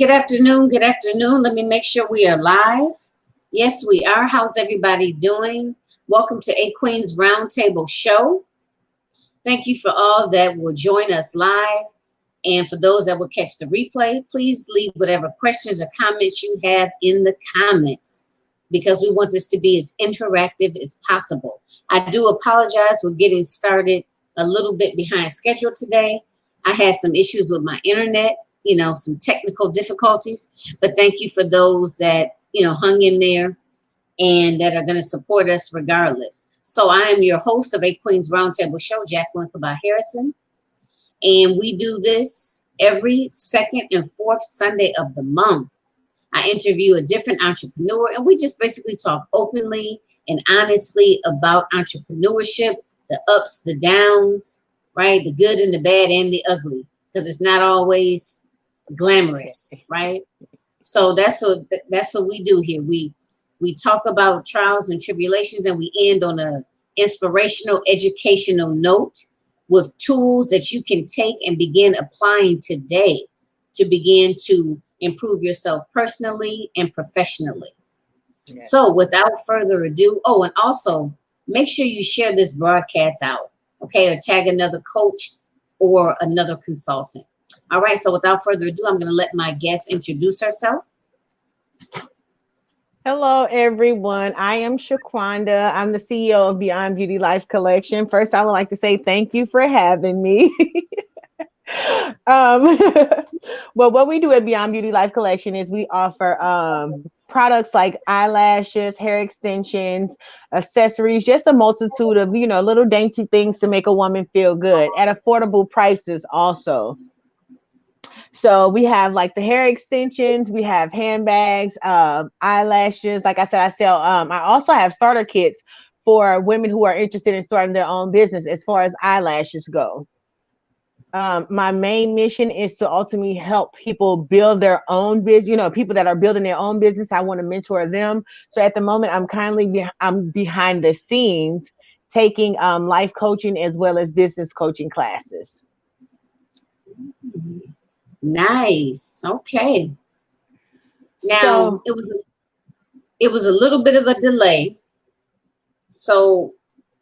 Good afternoon. Good afternoon. Let me make sure we are live. Yes, we are. How's everybody doing? Welcome to A Queen's Roundtable Show. Thank you for all that will join us live. And for those that will catch the replay, please leave whatever questions or comments you have in the comments because we want this to be as interactive as possible. I do apologize for getting started a little bit behind schedule today. I had some issues with my internet, some technical difficulties, but thank you for those that, hung in there and that are going to support us regardless. So I am your host of A Queen's Roundtable Show, Jacqueline Kabah Harrison. And we do this every second and fourth Sunday of the month. I interview a different entrepreneur, and we just basically talk openly and honestly about entrepreneurship, the ups, the downs, right? The good and the bad and the ugly, because it's not always glamorous, right? So that's what we do here. We talk about trials and tribulations, and we end on a inspirational, educational note with tools that you can take and begin applying today to begin to improve yourself personally and professionally. Yes. So without further ado, and also make sure you share this broadcast out, okay, or tag another coach or another consultant. All right, so without further ado, I'm going to let my guest introduce herself. Hello, everyone. I am Shaquanda. I'm the CEO of Beyond Beauty Life Collection. First, I would like to say thank you for having me. Well, what we do at Beyond Beauty Life Collection is we offer products like eyelashes, hair extensions, accessories, just a multitude of, little dainty things to make a woman feel good at affordable prices also. So we have like the hair extensions, we have handbags, eyelashes. Like I said, I sell, I also have starter kits for women who are interested in starting their own business as far as eyelashes go. My main mission is to ultimately help people build their own business, people that are building their own business. I want to mentor them. So at the moment, I'm behind the scenes taking life coaching as well as business coaching classes. Nice. Okay. Now it was a little bit of a delay. So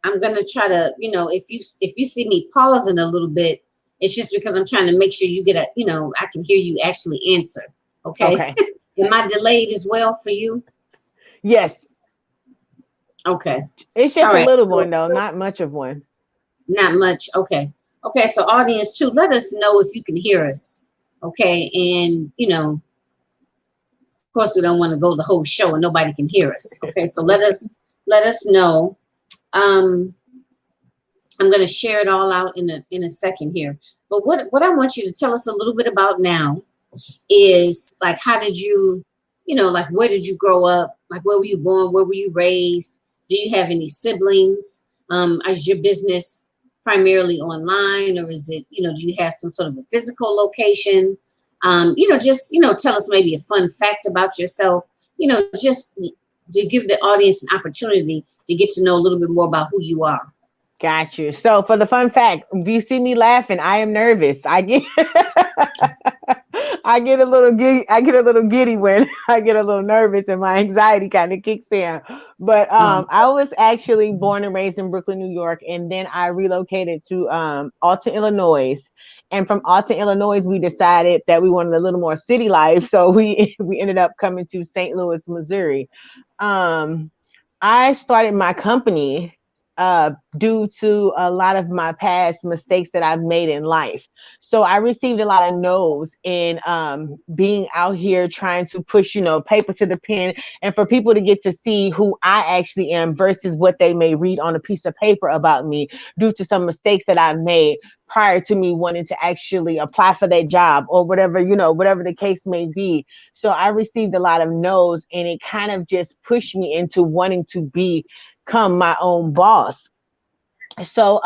I'm gonna try to, if you see me pausing a little bit, it's just because I'm trying to make sure you get I can hear you actually answer. Okay. Am I delayed as well for you? Yes. Okay. It's just a little one though, not much of one. Not much. Okay. Okay. So audience too, let us know if you can hear us. Okay. And, of course, we don't want to go the whole show and nobody can hear us. Okay. So let us know. I'm going to share it all out in a second here. But what I want you to tell us a little bit about now is like, how did you, like, where did you grow up? Like, where were you born? Where were you raised? Do you have any siblings? Is your business primarily online, or is it, do you have some sort of a physical location? Just, tell us maybe a fun fact about yourself, just to give the audience an opportunity to get to know a little bit more about who you are. Got you. So for the fun fact, if you see me laughing, I am nervous. I get a little giddy when I get a little nervous and my anxiety kind of kicks in. But I was actually born and raised in Brooklyn, New York, and then I relocated to Alton, Illinois. And from Alton, Illinois, we decided that we wanted a little more city life, so we ended up coming to St. Louis, Missouri. I started my company due to a lot of my past mistakes that I've made in life. So I received a lot of no's in being out here trying to push, paper to the pen, and for people to get to see who I actually am versus what they may read on a piece of paper about me due to some mistakes that I've made prior to me wanting to actually apply for that job or whatever, whatever the case may be. So I received a lot of no's, and it kind of just pushed me into wanting to become my own boss. So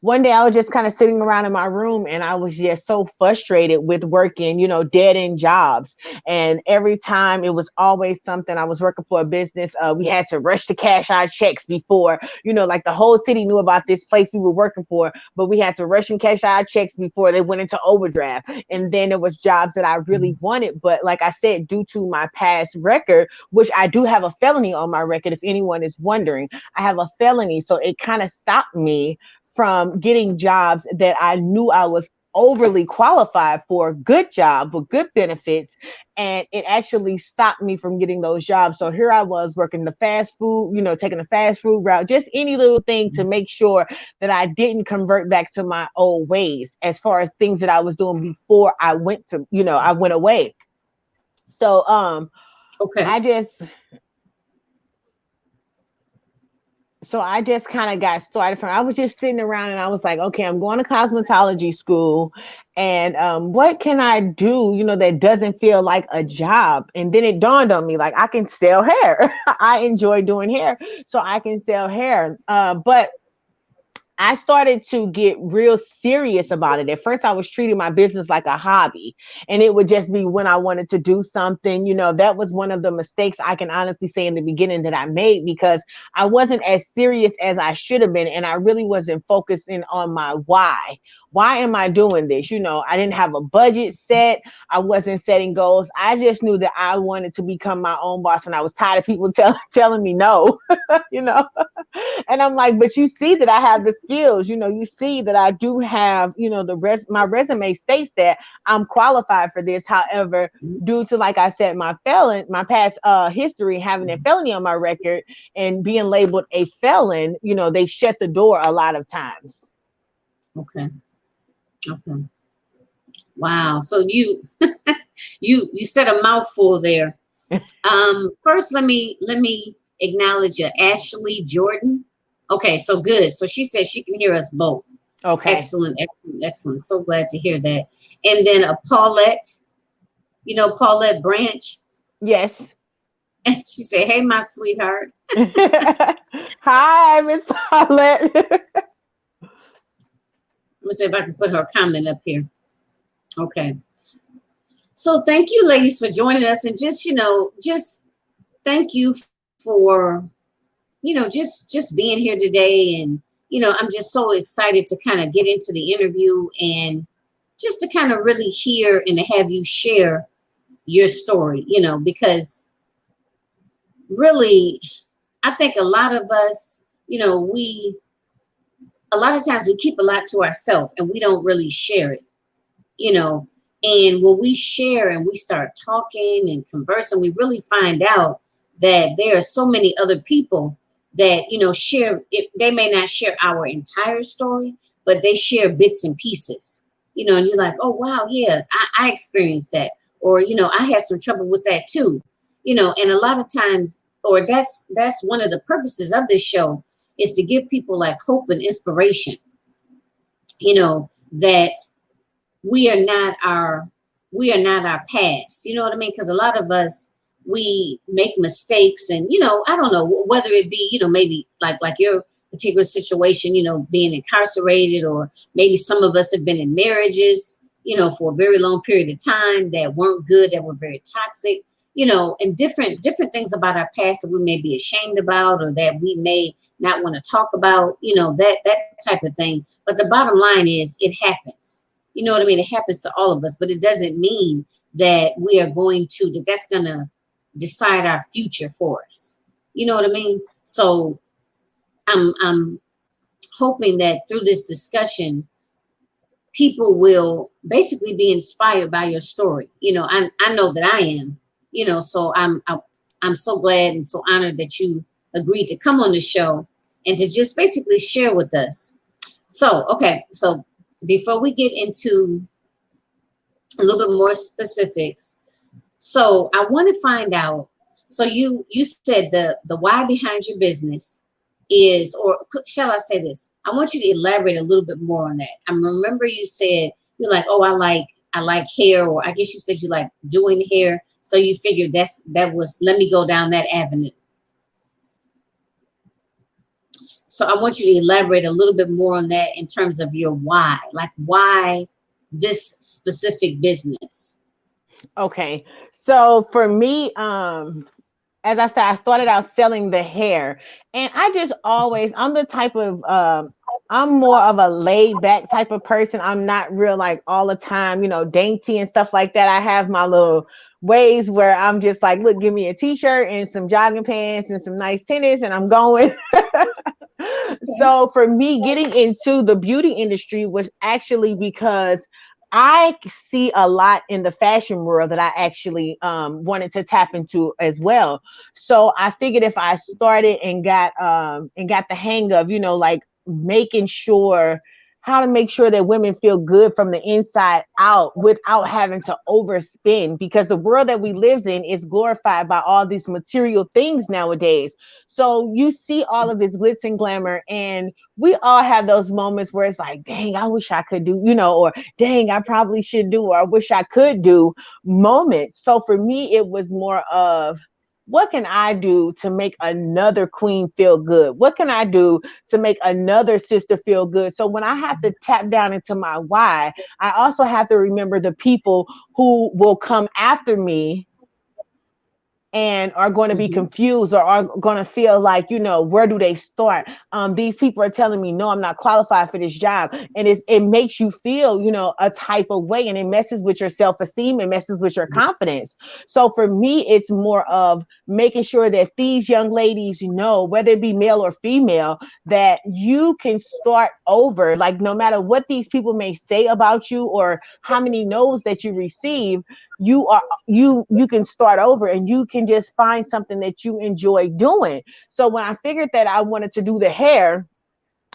one day I was just kind of sitting around in my room and I was just so frustrated with working, dead end jobs. And every time it was always something. I was working for a business. We had to rush to cash our checks before, like the whole city knew about this place we were working for, but we had to rush and cash our checks before they went into overdraft. And then there was jobs that I really wanted. But like I said, due to my past record, which I do have a felony on my record, if anyone is wondering, I have a felony. So it kind of stopped me from getting jobs that I knew I was overly qualified for, good job with good benefits, and it actually stopped me from getting those jobs. So here I was working the fast food, taking the fast food route, just any little thing to make sure that I didn't convert back to my old ways as far as things that I was doing before I went to, I went away. So Okay. I just I just kind of got started from, I was just sitting around and I was like, okay, I'm going to cosmetology school, and what can I do, that doesn't feel like a job? And then it dawned on me, like, I can sell hair. I enjoy doing hair, so I can sell hair. But I started to get real serious about it. At first, I was treating my business like a hobby, and it would just be when I wanted to do something. That was one of the mistakes I can honestly say in the beginning that I made, because I wasn't as serious as I should have been, and I really wasn't focusing on my why. Why am I doing this? I didn't have a budget set. I wasn't setting goals. I just knew that I wanted to become my own boss, and I was tired of people telling me no. you know and I'm like, but you see that I have the skills, you see that I do have, my resume states that I'm qualified for this. However, due to, like I said, my past history, having a felony on my record and being labeled a felon, they shut the door a lot of times. Okay. Okay. Wow. So you said a mouthful there. First, let me acknowledge Ashley Jordan. Okay, so good. So she says she can hear us both. Okay. Excellent, excellent, excellent. So glad to hear that. And then a Paulette, Paulette Branch. Yes. And she said, "Hey, my sweetheart." Hi, Miss Paulette. Let me see if I can put her comment up here. Okay. So thank you, ladies, for joining us, and just thank you for just being here today. And I'm just so excited to kind of get into the interview and just to kind of really hear and to have you share your story, because really I think a lot of us, we a lot of times we keep a lot to ourselves and we don't really share it, you know. And when we share and we start talking and conversing, we really find out that there are so many other people that, share it. They may not share our entire story, but they share bits and pieces, and you're like, oh, wow, yeah, I experienced that. Or, I had some trouble with that too, and a lot of times, or that's one of the purposes of this show, is to give people like hope and inspiration, that we are not our past. You know what I mean? Because a lot of us, we make mistakes, and I don't know whether it be maybe like your particular situation, being incarcerated, or maybe some of us have been in marriages, for a very long period of time that weren't good, that were very toxic, and different things about our past that we may be ashamed about, or that we may not want to talk about, that type of thing. But the bottom line is, it happens. You know what I mean? It happens to all of us, but it doesn't mean that we are that's going to decide our future for us. You know what I mean? So I'm hoping that through this discussion, people will basically be inspired by your story. I know that I am, so I'm so glad and so honored that you agreed to come on the show and to just basically share with us. So, okay. So before we get into a little bit more specifics, so I want to find out. So you said the why behind your business is, or shall I say this? I want you to elaborate a little bit more on that. I remember you said you're like, oh, I like hair, or I guess you said you like doing hair. So you figured let me go down that avenue. So I want you to elaborate a little bit more on that in terms of your why, like why this specific business. Okay. So for me, as I said, I started out selling the hair, and I just always, I'm the type of, I'm more of a laid back type of person. I'm not real like all the time, dainty and stuff like that. I have my little ways where I'm just like, look, give me a t-shirt and some jogging pants and some nice tennis, and I'm going. Okay. So for me, getting into the beauty industry was actually because I see a lot in the fashion world that I actually wanted to tap into as well. So I figured if I started and got the hang of, like making sure how to make sure that women feel good from the inside out without having to overspend, because the world that we live in is glorified by all these material things nowadays. So you see all of this glitz and glamour, and we all have those moments where it's like, dang, I wish I could do, or dang, I probably should do, or I wish I could do moments. So for me, it was more of, what can I do to make another queen feel good? What can I do to make another sister feel good? So when I have to tap down into my why, I also have to remember the people who will come after me and are going to be Mm-hmm. confused, or are going to feel like, where do they start? These people are telling me, no, I'm not qualified for this job. And it makes you feel, a type of way, and it messes with your self-esteem and messes with your confidence. So for me, it's more of making sure that these young ladies know, whether it be male or female, that you can start over. Like, no matter what these people may say about you or how many no's that you receive, you can start over, and you can just find something that you enjoy doing. So when I figured that I wanted to do the hair,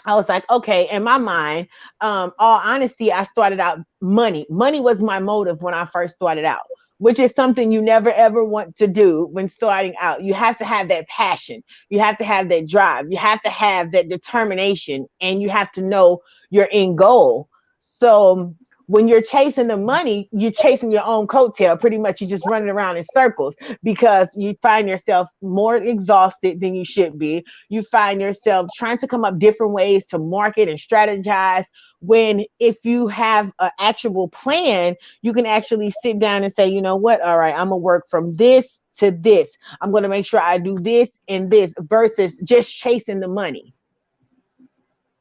I was like, okay, in my mind, all honesty, I started out money. Money was my motive when I first started out, which is something you never ever want to do when starting out. You have to have that passion. You have to have that drive. You have to have that determination, and you have to know your end goal. So when you're chasing the money, you're chasing your own coattail. Pretty much, you're just running around in circles, because you find yourself more exhausted than you should be. You find yourself trying to come up different ways to market and strategize, when if you have an actual plan, you can actually sit down and say, you know what, all right, I'm gonna work from this to this. I'm gonna make sure I do this and this, versus just chasing the money.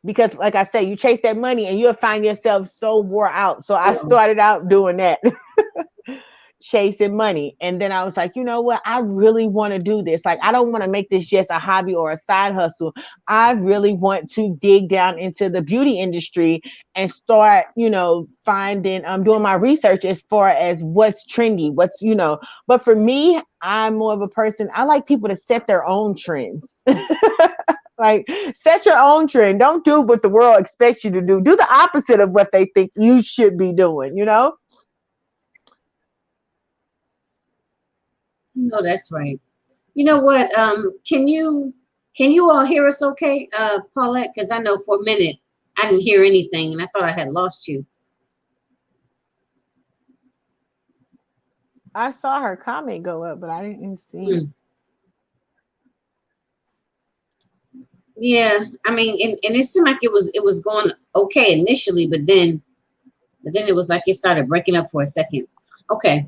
Because like I said, you chase that money and you'll find yourself so wore out. So I started out doing that. Chasing money. And then I was like, you know what? I really want to do this. Like, I don't want to make this just a hobby or a side hustle. I really want to dig down into the beauty industry and start, finding, doing my research as far as what's trendy, but for me, I'm more of a person, I like people to set their own trends. Like, set your own trend. Don't do what the world expects you to do. Do the opposite of what they think you should be doing. No, that's right. You know what? Can you all hear us okay, Paulette? Because I know for a minute I didn't hear anything and I thought I had lost you. I saw her comment go up, but I didn't see it. Hmm. Yeah, I mean, and it seemed like it was going okay initially, but then it was like it started breaking up for a second. Okay,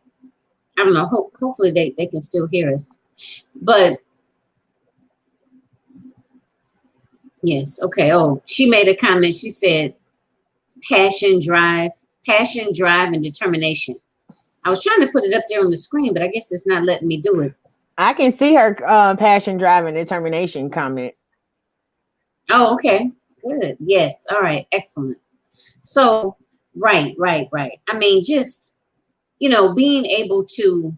I don't know. Hopefully they can still hear us. But yes, okay. Oh, she made a comment. She said passion, drive, passion, drive, and determination. I was trying to put it up there on the screen, but I guess it's not letting me do it. I can see her passion, drive, and determination comment. Oh, okay. Good. Yes. All right. Excellent. So, right, right, right. I mean, just, being able to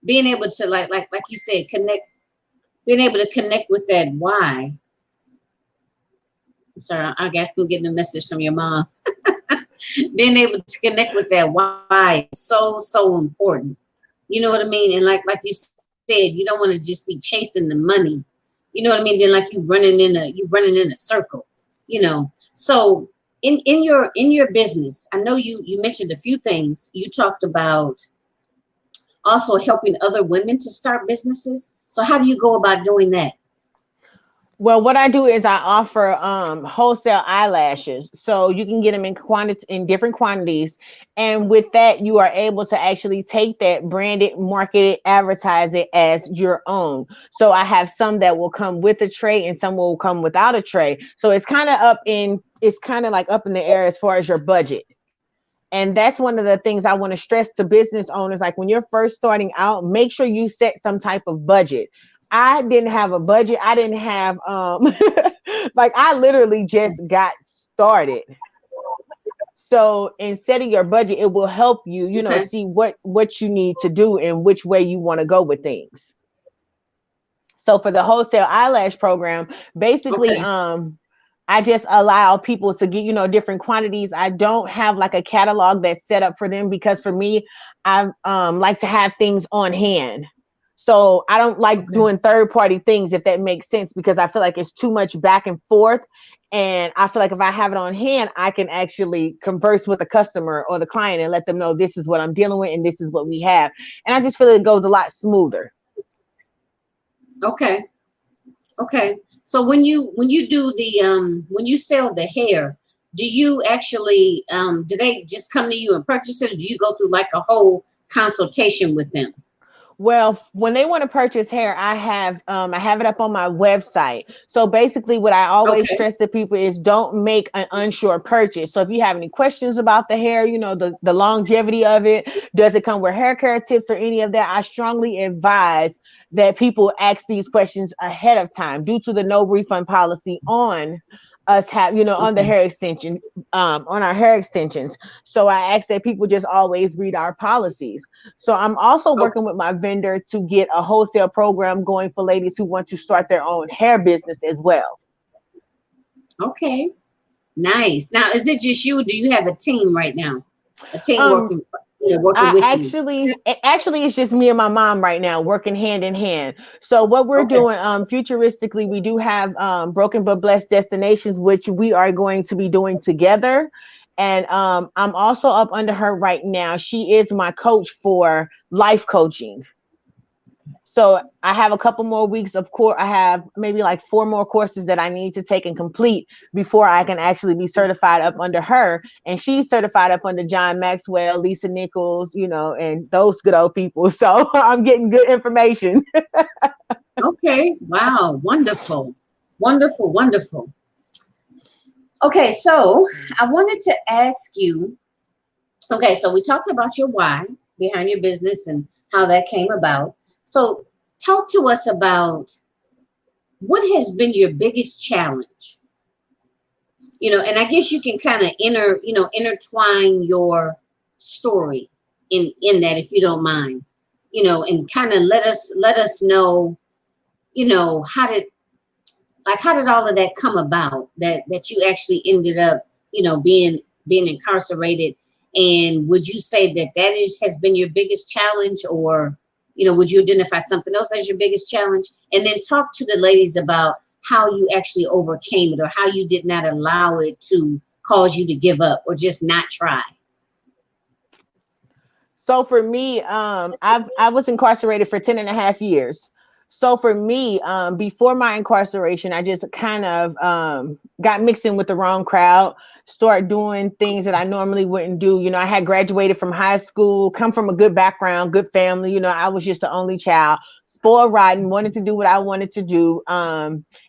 like you said, being able to connect with that why. I'm sorry, I'm getting a message from your mom. Being able to connect with that why is so, so important. You know what I mean? And like you said, you don't want to just be chasing the money. You know what I mean? Then like you running in a circle. So in your business, I know you mentioned a few things. You talked about also helping other women to start businesses. So how do you go about doing that? Well, what I do is I offer wholesale eyelashes. So you can get them in quantity in different quantities. And with that, you are able to actually take that, brand it, market it, advertise it as your own. So I have some that will come with a tray and some will come without a tray. So it's kind of like up in the air as far as your budget. And that's one of the things I want to stress to business owners. Like when you're first starting out, make sure you set some type of budget. I didn't have a budget. I didn't have like I literally just got started. So in setting your budget, it will help you, Okay. see what you need to do and which way you want to go with things. So for the wholesale eyelash program, basically, Okay. I just allow people to get, different quantities. I don't have like a catalog that's set up for them because for me, I like to have things on hand. So I don't like Okay. doing third party things, if that makes sense, because I feel like it's too much back and forth. And I feel like if I have it on hand, I can actually converse with the customer or the client and let them know this is what I'm dealing with and this is what we have. And I just feel it goes a lot smoother. Okay. Okay. So when you do the when you sell the hair, do you actually do they just come to you and purchase it, or do you go through like a whole consultation with them? Well, when they want to purchase hair, I have it up on my website. So basically what I always Okay. stress to people is don't make an unsure purchase. So if you have any questions about the hair, the longevity of it, does it come with hair care tips or any of that, I strongly advise that people ask these questions ahead of time due to the no refund policy on us have, on the Okay. hair extension, on our hair extensions. So I ask that people just always read our policies. So I'm also Okay. working with my vendor to get a wholesale program going for ladies who want to start their own hair business as well. Okay. Nice. Now, is it just you? Or do you have a team right now? A team Um, working I with you? actually it's just me and my mom right now working hand in hand. So what we're Okay. doing futuristically, we do have Broken but Blessed Destinations, which we are going to be doing together. And I'm also up under her right now. She is my coach for life coaching. So I have a couple more weeks of course. I have maybe like four more courses that I need to take and complete before I can actually be certified up under her. And she's certified up under John Maxwell, Lisa Nichols, and those good old people. So I'm getting good information. Okay. Wow. Wonderful. Wonderful. Wonderful. Okay. So I wanted to ask you. Okay. So we talked about your why behind your business and how that came about. So talk to us about what has been your biggest challenge. And I guess you can kind of intertwine your story in that, if you don't mind, and kind of let us know, how did all of that come about, that you actually ended up, being incarcerated. And would you say that has been your biggest challenge, or would you identify something else as your biggest challenge? And then talk to the ladies about how you actually overcame it, or how you did not allow it to cause you to give up or just not try. So for me, I was incarcerated for 10 and a half years. So for me, before my incarceration, I just kind of got mixed in with the wrong crowd, start doing things that I normally wouldn't do. I had graduated from high school, come from a good background, good family. I was just the only child, spoiled rotten, wanted to do what I wanted to do.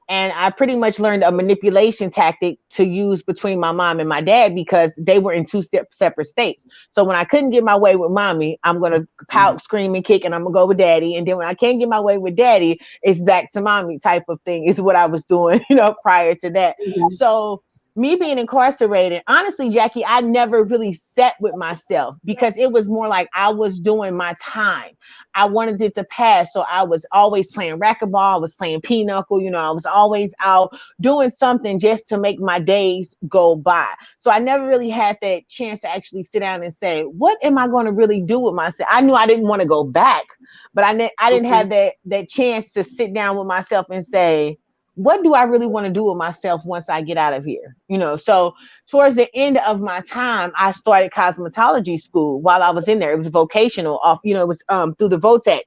And I pretty much learned a manipulation tactic to use between my mom and my dad because they were in separate states. So when I couldn't get my way with mommy, I'm gonna pout, scream, and kick, and I'm gonna go with daddy. And then when I can't get my way with daddy, it's back to mommy type of thing is what I was doing, prior to that. Mhm. So me being incarcerated, honestly, Jackie, I never really sat with myself because it was more like I was doing my time. I wanted it to pass. So I was always playing racquetball, I was playing pinochle, I was always out doing something just to make my days go by. So I never really had that chance to actually sit down and say, what am I going to really do with myself? I knew I didn't want to go back, but I didn't Okay. have that chance to sit down with myself and say, what do I really want to do with myself once I get out of here? So towards the end of my time, I started cosmetology school while I was in there. It was vocational off, it was through the VOTEC.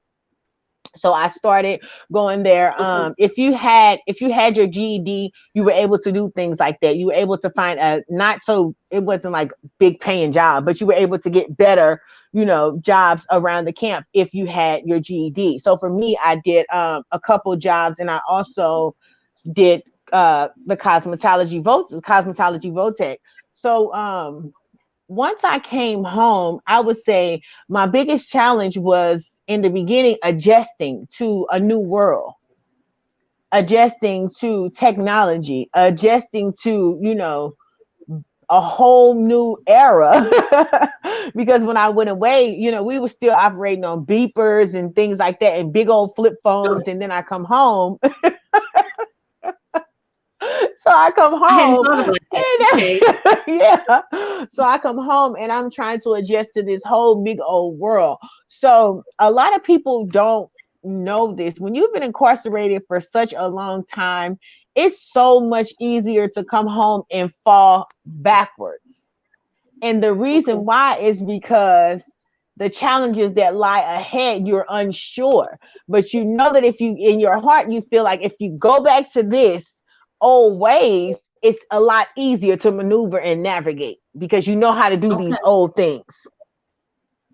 So I started going there. Okay. If you had your GED, you were able to do things like that. You were able to find a not so it wasn't like big paying job, but you were able to get better, jobs around the camp if you had your GED. So for me, I did a couple jobs, and I also did the cosmetology Votech. So once I came home, I would say my biggest challenge was in the beginning adjusting to a new world, adjusting to technology, adjusting to, a whole new era. Because when I went away, we were still operating on beepers and things like that and big old flip Oh, phones. And then I come home. So I come I hadn't home thought about that. Okay. and yeah. So I come home and I'm trying to adjust to this whole big old world. So a lot of people don't know this. When you've been incarcerated for such a long time, it's so much easier to come home and fall backwards. And the Okay. reason why is because the challenges that lie ahead, you're unsure. But you know that if you, in your heart, you feel like if you go back to this old ways, it's a lot easier to maneuver and navigate because you know how to do Okay. these old things.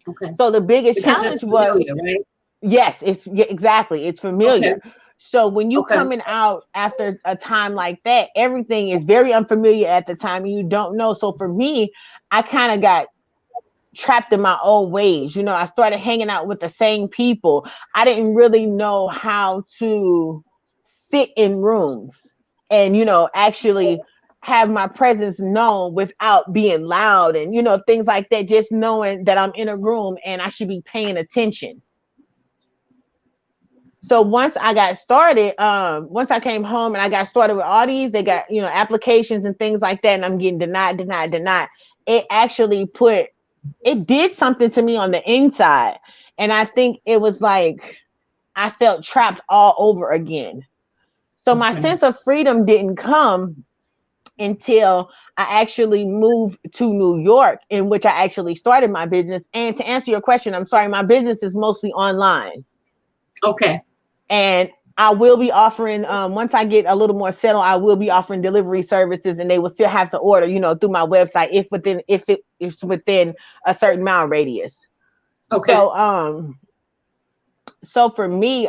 Okay. So the biggest Because it's challenge was, familiar, right? yes, it's yeah, exactly, it's Okay. familiar. So when you Okay. coming out after a time like that, everything is very unfamiliar at the time and you don't know. So for me, I kind of got trapped in my old ways. I started hanging out with the same people. I didn't really know how to sit in rooms and, actually have my presence known without being loud and, things like that. Just knowing that I'm in a room and I should be paying attention. So once I came home and I got started with all these, they got, applications and things like that, and I'm getting denied, denied, denied. It actually it did something to me on the inside. And I think it was like I felt trapped all over again. So my Okay. sense of freedom didn't come until I actually moved to New York, in which I actually started my business. And to answer your question, I'm sorry, my business is mostly online. Okay. And I will be offering, once I get a little more settled, I will be offering delivery services, and they will still have to order, through my website if it is within a certain mile radius. Okay. So for me,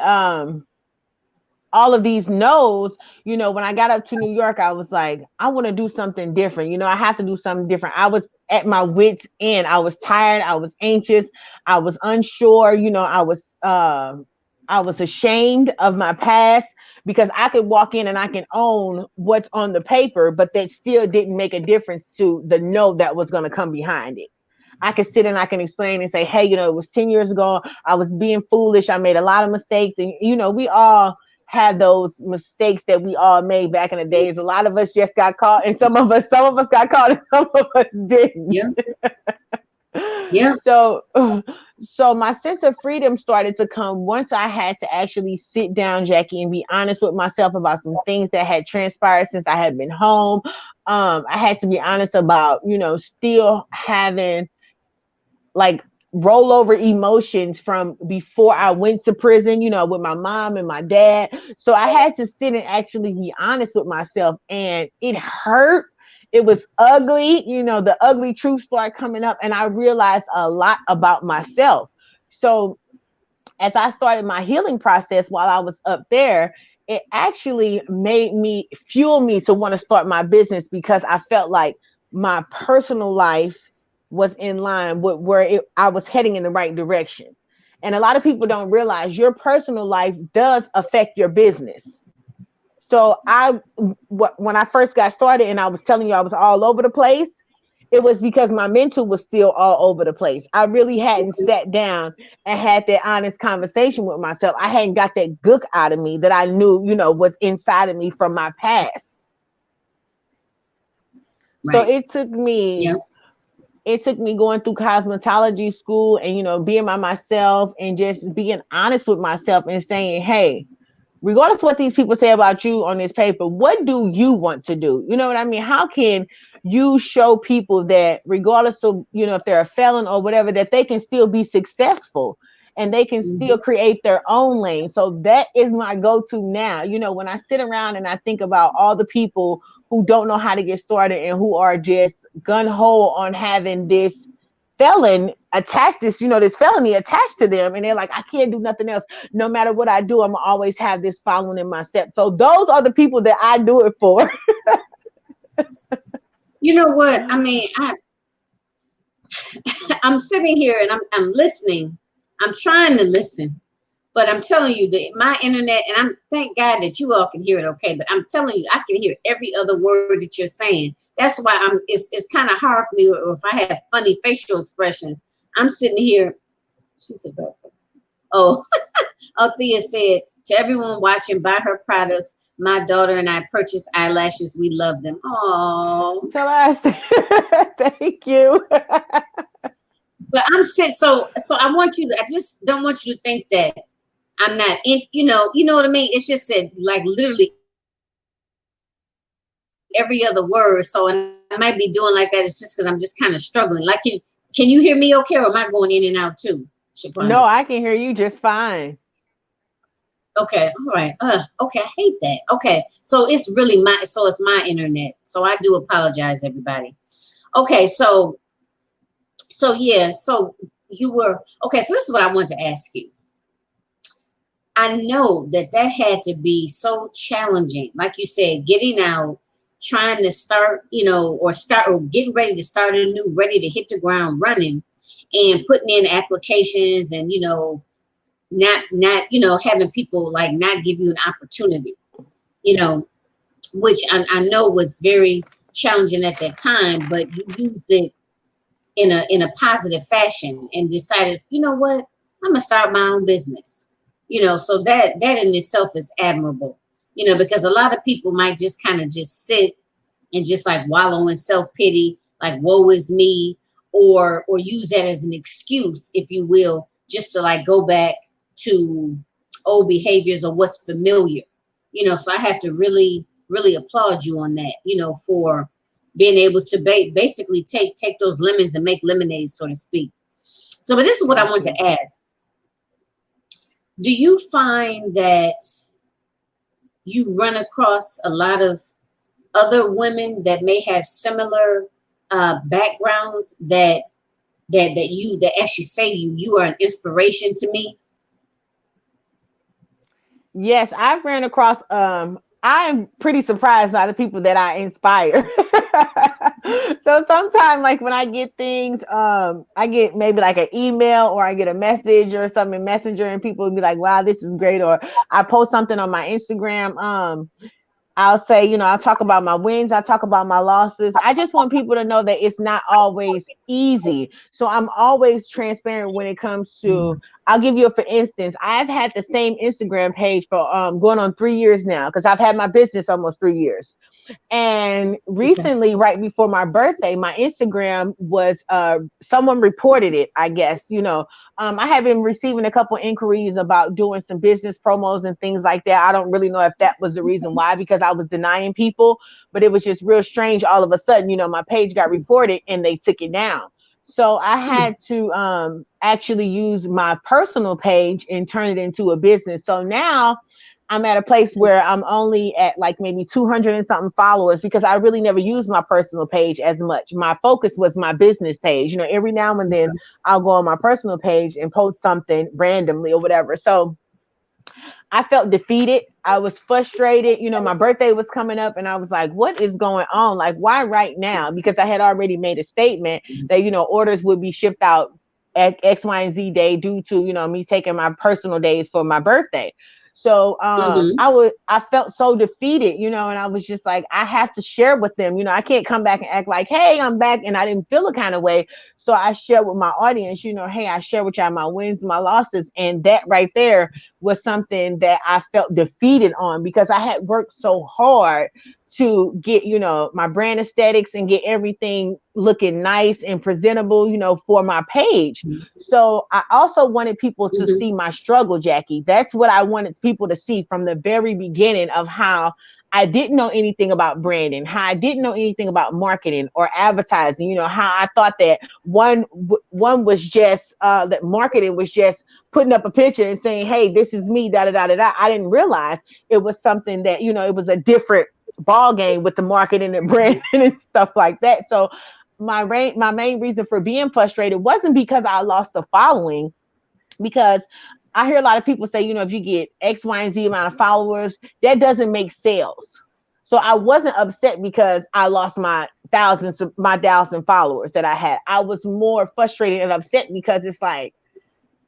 all of these no's, when I got up to New York, I was like, I want to do something different. I have to do something different. I was at my wits' end. I was tired. I was anxious. I was unsure. I was ashamed of my past because I could walk in and I can own what's on the paper, but that still didn't make a difference to the no that was going to come behind it. I can sit and I can explain and say, hey, it was 10 years ago. I was being foolish. I made a lot of mistakes. And, we all had those mistakes that we all made back in the days. A lot of us just got caught, and some of us got caught and some of us didn't. Yeah. Yeah. So so my sense of freedom started to come once I had to actually sit down, Jackie, and be honest with myself about some things that had transpired since I had been home. I had to be honest about, still having like rollover emotions from before I went to prison, with my mom and my dad. So I had to sit and actually be honest with myself, and it hurt. It was ugly, the ugly truth started coming up, and I realized a lot about myself. So as I started my healing process while I was up there, it actually made me fuel me to want to start my business because I felt like my personal life was in line with where I was heading in the right direction. And a lot of people don't realize your personal life does affect your business. So when I first got started and I was telling you I was all over the place, it was because my mental was still all over the place. I really hadn't sat down and had that honest conversation with myself. I hadn't got that gook out of me that I knew, was inside of me from my past. So Right. Yeah. it took me going through cosmetology school and, being by myself and just being honest with myself and saying, hey, regardless of what these people say about you on this paper, what do you want to do? You know what I mean? How can you show people that regardless of, if they're a felon or whatever, that they can still be successful? and they can still Mhm. create their own lane. So that is my go-to now. When I sit around and I think about all the people who don't know how to get started and who are just gun-ho on having this felon attached, this felony attached to them, and they're like, I can't do nothing else. No matter what I do, I'm always have this following in my steps. So those are the people that I do it for. You know what? I mean, I'm sitting here and I'm listening. I'm trying to listen, but I'm telling you that my internet, and I'm thank God that you all can hear it okay, but I'm telling you, I can hear every other word that you're saying. That's why it's kind of hard for me, or if I have funny facial expressions. I'm sitting here. She said, oh, Althea said, to everyone watching, buy her products. My daughter and I purchase eyelashes. We love them. Oh, Tell us. Thank you. but I'm sitting. So I want you to. I just don't want you to think that I'm not in. You know what I mean. It's just that like literally every other word. So and I might be doing like that. It's just because I'm just kind of struggling. Like can you hear me okay, or am I going in and out too, Shaquanda? No, I can hear you just fine. Okay, all right. Okay, I hate that. Okay, so it's my internet. So I do apologize, everybody. Okay, so yeah, so you were okay. So this is what I wanted to ask you. I know that had to be so challenging, like you said, getting out, trying to start, or getting ready to start anew, ready to hit the ground running, and putting in applications, and not having people like not give you an opportunity, you know, which I know was very challenging at that time, but you used it in a positive fashion and decided, you know what, I'm gonna start my own business. So that in itself is admirable. Because a lot of people might just kind of just sit and just like wallow in self-pity, like woe is me, or use that as an excuse, if you will, just to like go back to old behaviors or what's familiar. So I have to really, really applaud you on that, for being able to basically take those lemons and make lemonade, so to speak. So, but this is what I Thank want you. to ask. Do you find that you run across a lot of other women that may have similar backgrounds that actually say you are an inspiration to me? Yes, I've ran across I'm pretty surprised by the people that I inspire. So sometimes like when I get things, I get maybe like an email or I get a message or something in Messenger and people will be like, wow, this is great. Or I post something on my Instagram. I'll say, I'll talk about my wins, I talk about my losses. I just want people to know that it's not always easy. So I'm always transparent when it comes to, I'll give you a for instance, I've had the same Instagram page for going on 3 years now because I've had my business almost 3 years. And Okay. recently, right before my birthday, my Instagram was someone reported it, I guess. I have been receiving a couple inquiries about doing some business promos and things like that. I don't really know if that was the reason why, because I was denying people, but it was just real strange. All of a sudden, my page got reported and they took it down. So I had to actually use my personal page and turn it into a business. So now I'm at a place where I'm only at like maybe 200 and something followers because I really never used my personal page as much. My focus was my business page. Every now and then I'll go on my personal page and post something randomly or whatever. So I felt defeated. I was frustrated. My birthday was coming up and I was like, what is going on? Like, why right now? Because I had already made a statement that, orders would be shipped out at X, Y, and Z day due to, me taking my personal days for my birthday. So Mm-hmm. I felt so defeated, and I was just like, I have to share with them. I can't come back and act like, hey, I'm back, and I didn't feel a kind of way. So I share with my audience, hey, I share with y'all my wins, my losses, and that right there was something that I felt defeated on because I had worked so hard to get, my brand aesthetics and get everything looking nice and presentable, for my page. So I also wanted people to Mm-hmm. see my struggle, Jackie. That's what I wanted people to see from the very beginning of how I didn't know anything about branding, how I didn't know anything about marketing or advertising, how I thought that one was just that marketing was just putting up a picture and saying, hey, this is me, da da da da da. I didn't realize it was something that, it was a different ball game with the marketing and branding and stuff like that. So my main reason for being frustrated wasn't because I lost the following, because I hear a lot of people say, if you get X, Y, and Z amount of followers, that doesn't make sales. So I wasn't upset because I lost my thousand followers that I had. I was more frustrated and upset because it's like,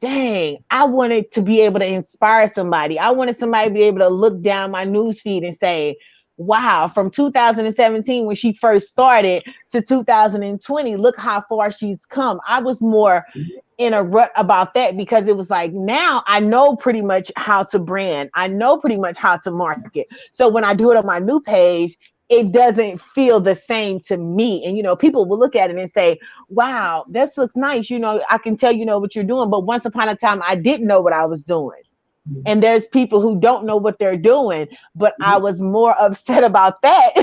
dang, I wanted to be able to inspire somebody. I wanted somebody to be able to look down my news feed and say, wow, from 2017 when she first started to 2020, look how far she's come. I was more in a rut about that because it was like, now I know pretty much how to brand. I know pretty much how to market. So when I do it on my new page, it doesn't feel the same to me. And, people will look at it and say, wow, this looks nice. I can tell you know what you're doing. But once upon a time, I didn't know what I was doing. And there's people who don't know what they're doing, but I was more upset about that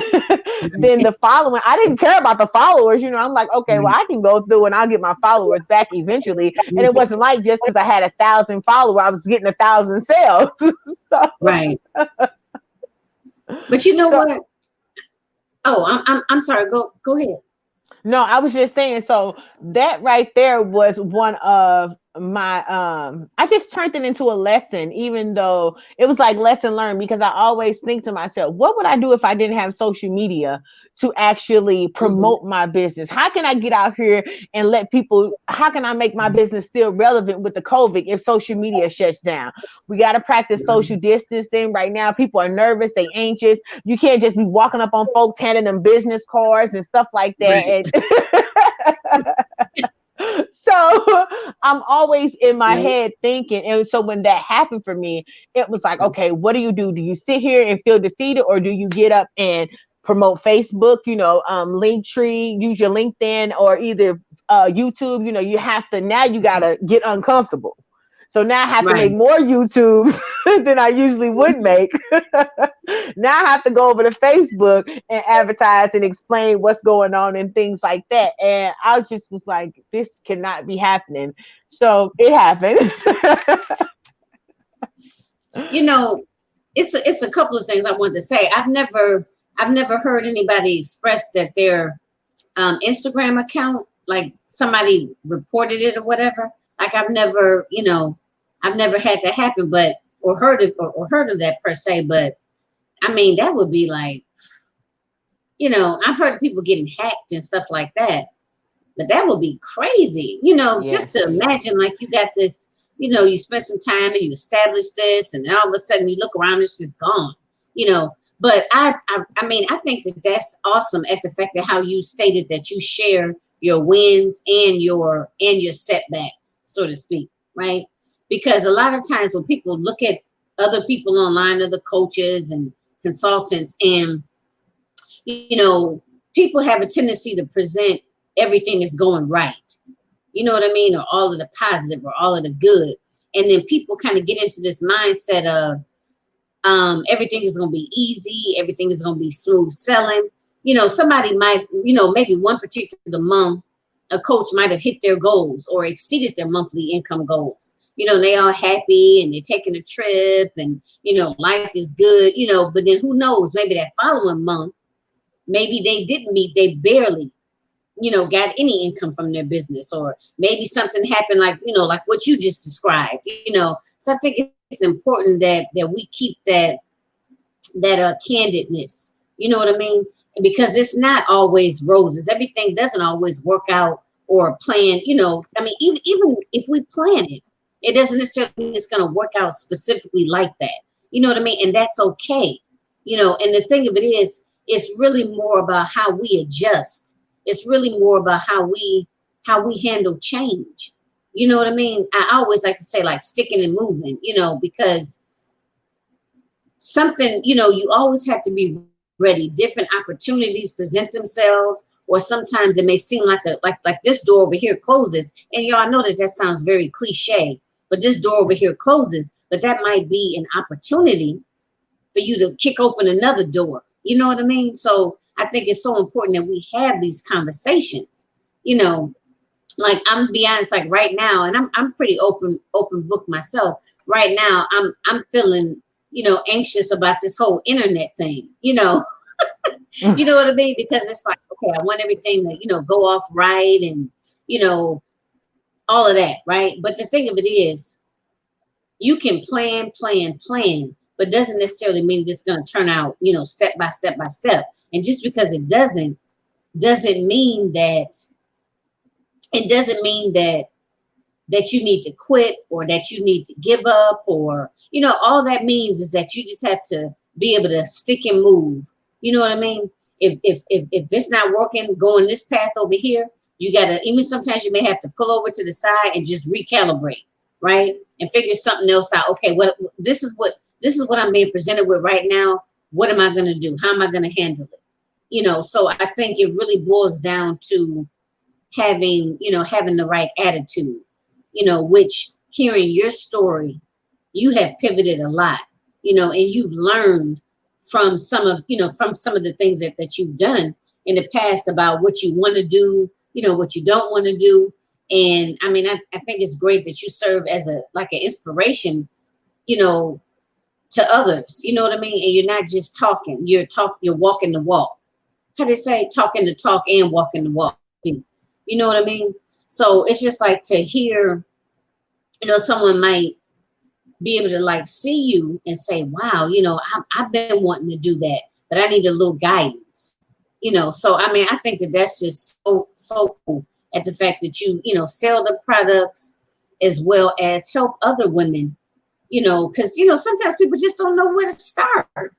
than the following. I didn't care about the followers. I'm like, okay, well, I can go through and I'll get my followers back eventually. And it wasn't like just because I had 1,000 followers, I was getting 1,000 sales. So, Right. But you know what? Oh, I'm sorry. Go ahead. no, I was just saying, so that right there was one of my I just turned it into a lesson, even though it was like lesson learned, because I always think to myself, what would I do if I didn't have social media to actually promote my business? How can I get out here and let people, how can I make my business still relevant with the COVID if social media shuts down? We got to practice social distancing. Right now, people are nervous, they anxious. You can't just be walking up on folks handing them business cards and stuff like that. So I'm always in my head thinking. And so when that happened for me, it was like, okay, what do? Do you sit here and feel defeated, or do you get up and promote Facebook, Linktree, use your LinkedIn, or either YouTube? You have to, now you got to get uncomfortable. So now I have to make more YouTube than I usually would make. Now I have to go over to Facebook and advertise and explain what's going on and things like that. And I just was like, this cannot be happening. So it happened. It's a couple of things I wanted to say. I've never heard anybody express that their Instagram account, like somebody reported it or whatever. Like I've never had that happen, but or heard of that per se. But I mean, that would be like, I've heard of people getting hacked and stuff like that, but that would be crazy. Yes. Just to imagine, like you got this, you spend some time and you establish this, and then all of a sudden you look around, it's just gone. But I mean, I think that that's awesome at the fact that how you stated that you share your wins and your setbacks, so to speak, right? Because a lot of times when people look at other people online, other coaches and consultants, and people have a tendency to present everything is going right. You know what I mean? Or all of the positive or all of the good. And then people kind of get into this mindset of everything is going to be easy. Everything is going to be smooth selling. Somebody might, maybe one particular month, a coach might have hit their goals or exceeded their monthly income goals. They all happy and they're taking a trip and, life is good, but then who knows, maybe that following month, maybe they didn't meet, they barely, got any income from their business, or maybe something happened like, like what you just described, So I think it's important that we keep that candidness, you know what I mean? Because it's not always roses. Everything doesn't always work out or plan, I mean, even if we plan it, it doesn't necessarily mean it's going to work out specifically like that. You know what I mean? And that's okay. And the thing of it is, it's really more about how we adjust. It's really more about how we handle change. You know what I mean? I always like to say, like, sticking and moving, because something, you always have to be ready. Different opportunities present themselves, or sometimes it may seem like this door over here closes. And y'all know that sounds very cliche, but this door over here closes, but that might be an opportunity for you to kick open another door. You know what I mean? So I think it's so important that we have these conversations. You know, like I'm gonna be honest, like right now, and I'm pretty open book myself. Right now, I'm feeling, anxious about this whole internet thing. You know what I mean? Because it's like, okay, I want everything to, go off right and, you know, all of that, right? But the thing of it is, you can plan, but doesn't necessarily mean it's going to turn out, step by step by step. And just because it doesn't mean that that you need to quit or that you need to give up, or all that means is that you just have to be able to stick and move. You know what I mean? If it's not working going this path over here, you gotta, even sometimes you may have to pull over to the side and just recalibrate, right? And figure something else out. Okay, this is what I'm being presented with right now. What am I gonna do? How am I gonna handle it? So I think it really boils down to having the right attitude, which, hearing your story, you have pivoted a lot, and you've learned from some of the things that you've done in the past about what you want to do, what you don't want to do. And I mean, I think it's great that you serve as like an inspiration, you know, to others, you know what I mean? And you're not just talking, you're walking the walk. How they say, talking the talk and walking the walk. You know what I mean? So it's just like to hear, someone might be able to like see you and say, wow, I've been wanting to do that, but I need a little guidance, So, I mean, I think that that's just so cool at the fact that sell the products as well as help other women, because, sometimes people just don't know where to start.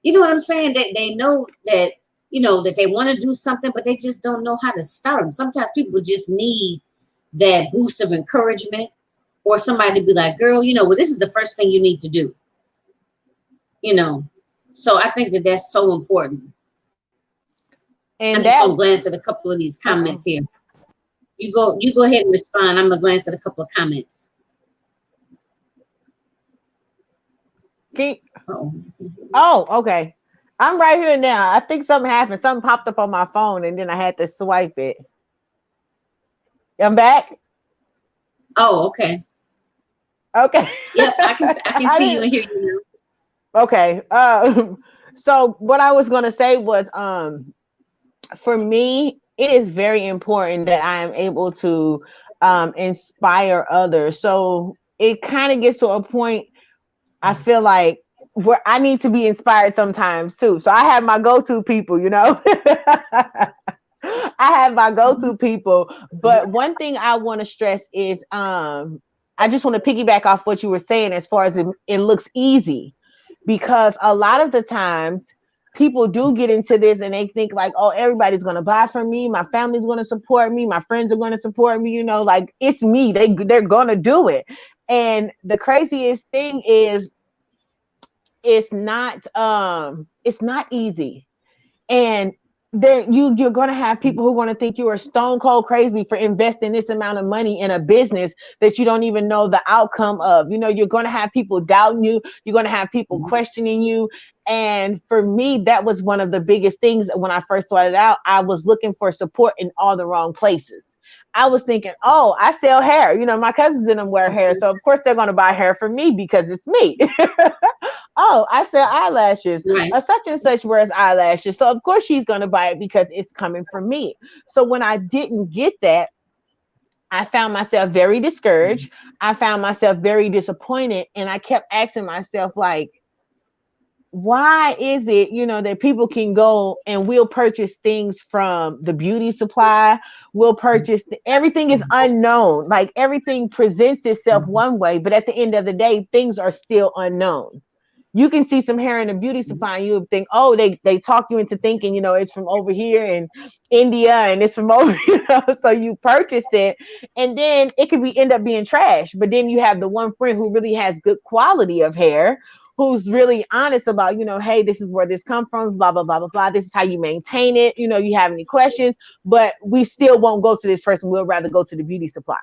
You know what I'm saying? They know that, that they want to do something, but they just don't know how to start. Sometimes people just need that boost of encouragement, or somebody to be like, girl, well, this is the first thing you need to do. So I think that that's so important. I'm And just gonna that, glance at a couple of these comments uh-oh. here. You go ahead and respond. I'm gonna glance at a couple of comments. Keep, Oh, oh, okay. I'm right here now. I think something happened. Something popped up on my phone and then I had to swipe it. I'm back. oh, okay. Okay. Yep, I can I see you didn't, and hear you okay. So what I was gonna say was, for me, it is very important that I am able to inspire others. So it kind of gets to a point, I feel like, where I need to be inspired sometimes too. So I have my go-to people, I have my go-to people. But one thing I want to stress is, I just want to piggyback off what you were saying as far as it looks easy, because a lot of the times people do get into this and they think like, oh, everybody's going to buy from me, my family's going to support me, my friends are going to support me, like it's me, they're going to do it. And the craziest thing is, it's not easy. And there you're going to have people who are going to think you are stone cold crazy for investing this amount of money in a business that you don't even know the outcome of. You're going to have people doubting you, you're going to have people now. questioning you. And for me, that was one of the biggest things. When I first started out, I was looking for support in all the wrong places. I was thinking, oh, I sell hair, my cousins and them wear hair, so of course they're going to buy hair from me because it's me. Oh, I sell eyelashes. Right. Such and such wears eyelashes. So of course she's going to buy it because it's coming from me. So when I didn't get that, I found myself very discouraged. I found myself very disappointed. And I kept asking myself, like, why is it, that people can go and we'll purchase things from the beauty supply, we'll purchase, everything is unknown. Like everything presents itself one way, but at the end of the day, things are still unknown. You can see some hair in a beauty supply and you would think, oh, they talk you into thinking, it's from over here in India and it's from over, so you purchase it and then it could end up being trash. But then you have the one friend who really has good quality of hair, who's really honest about, hey, this is where this comes from, blah, blah, blah, blah, blah. This is how you maintain it. You have any questions, but we still won't go to this person. We'll rather go to the beauty supply.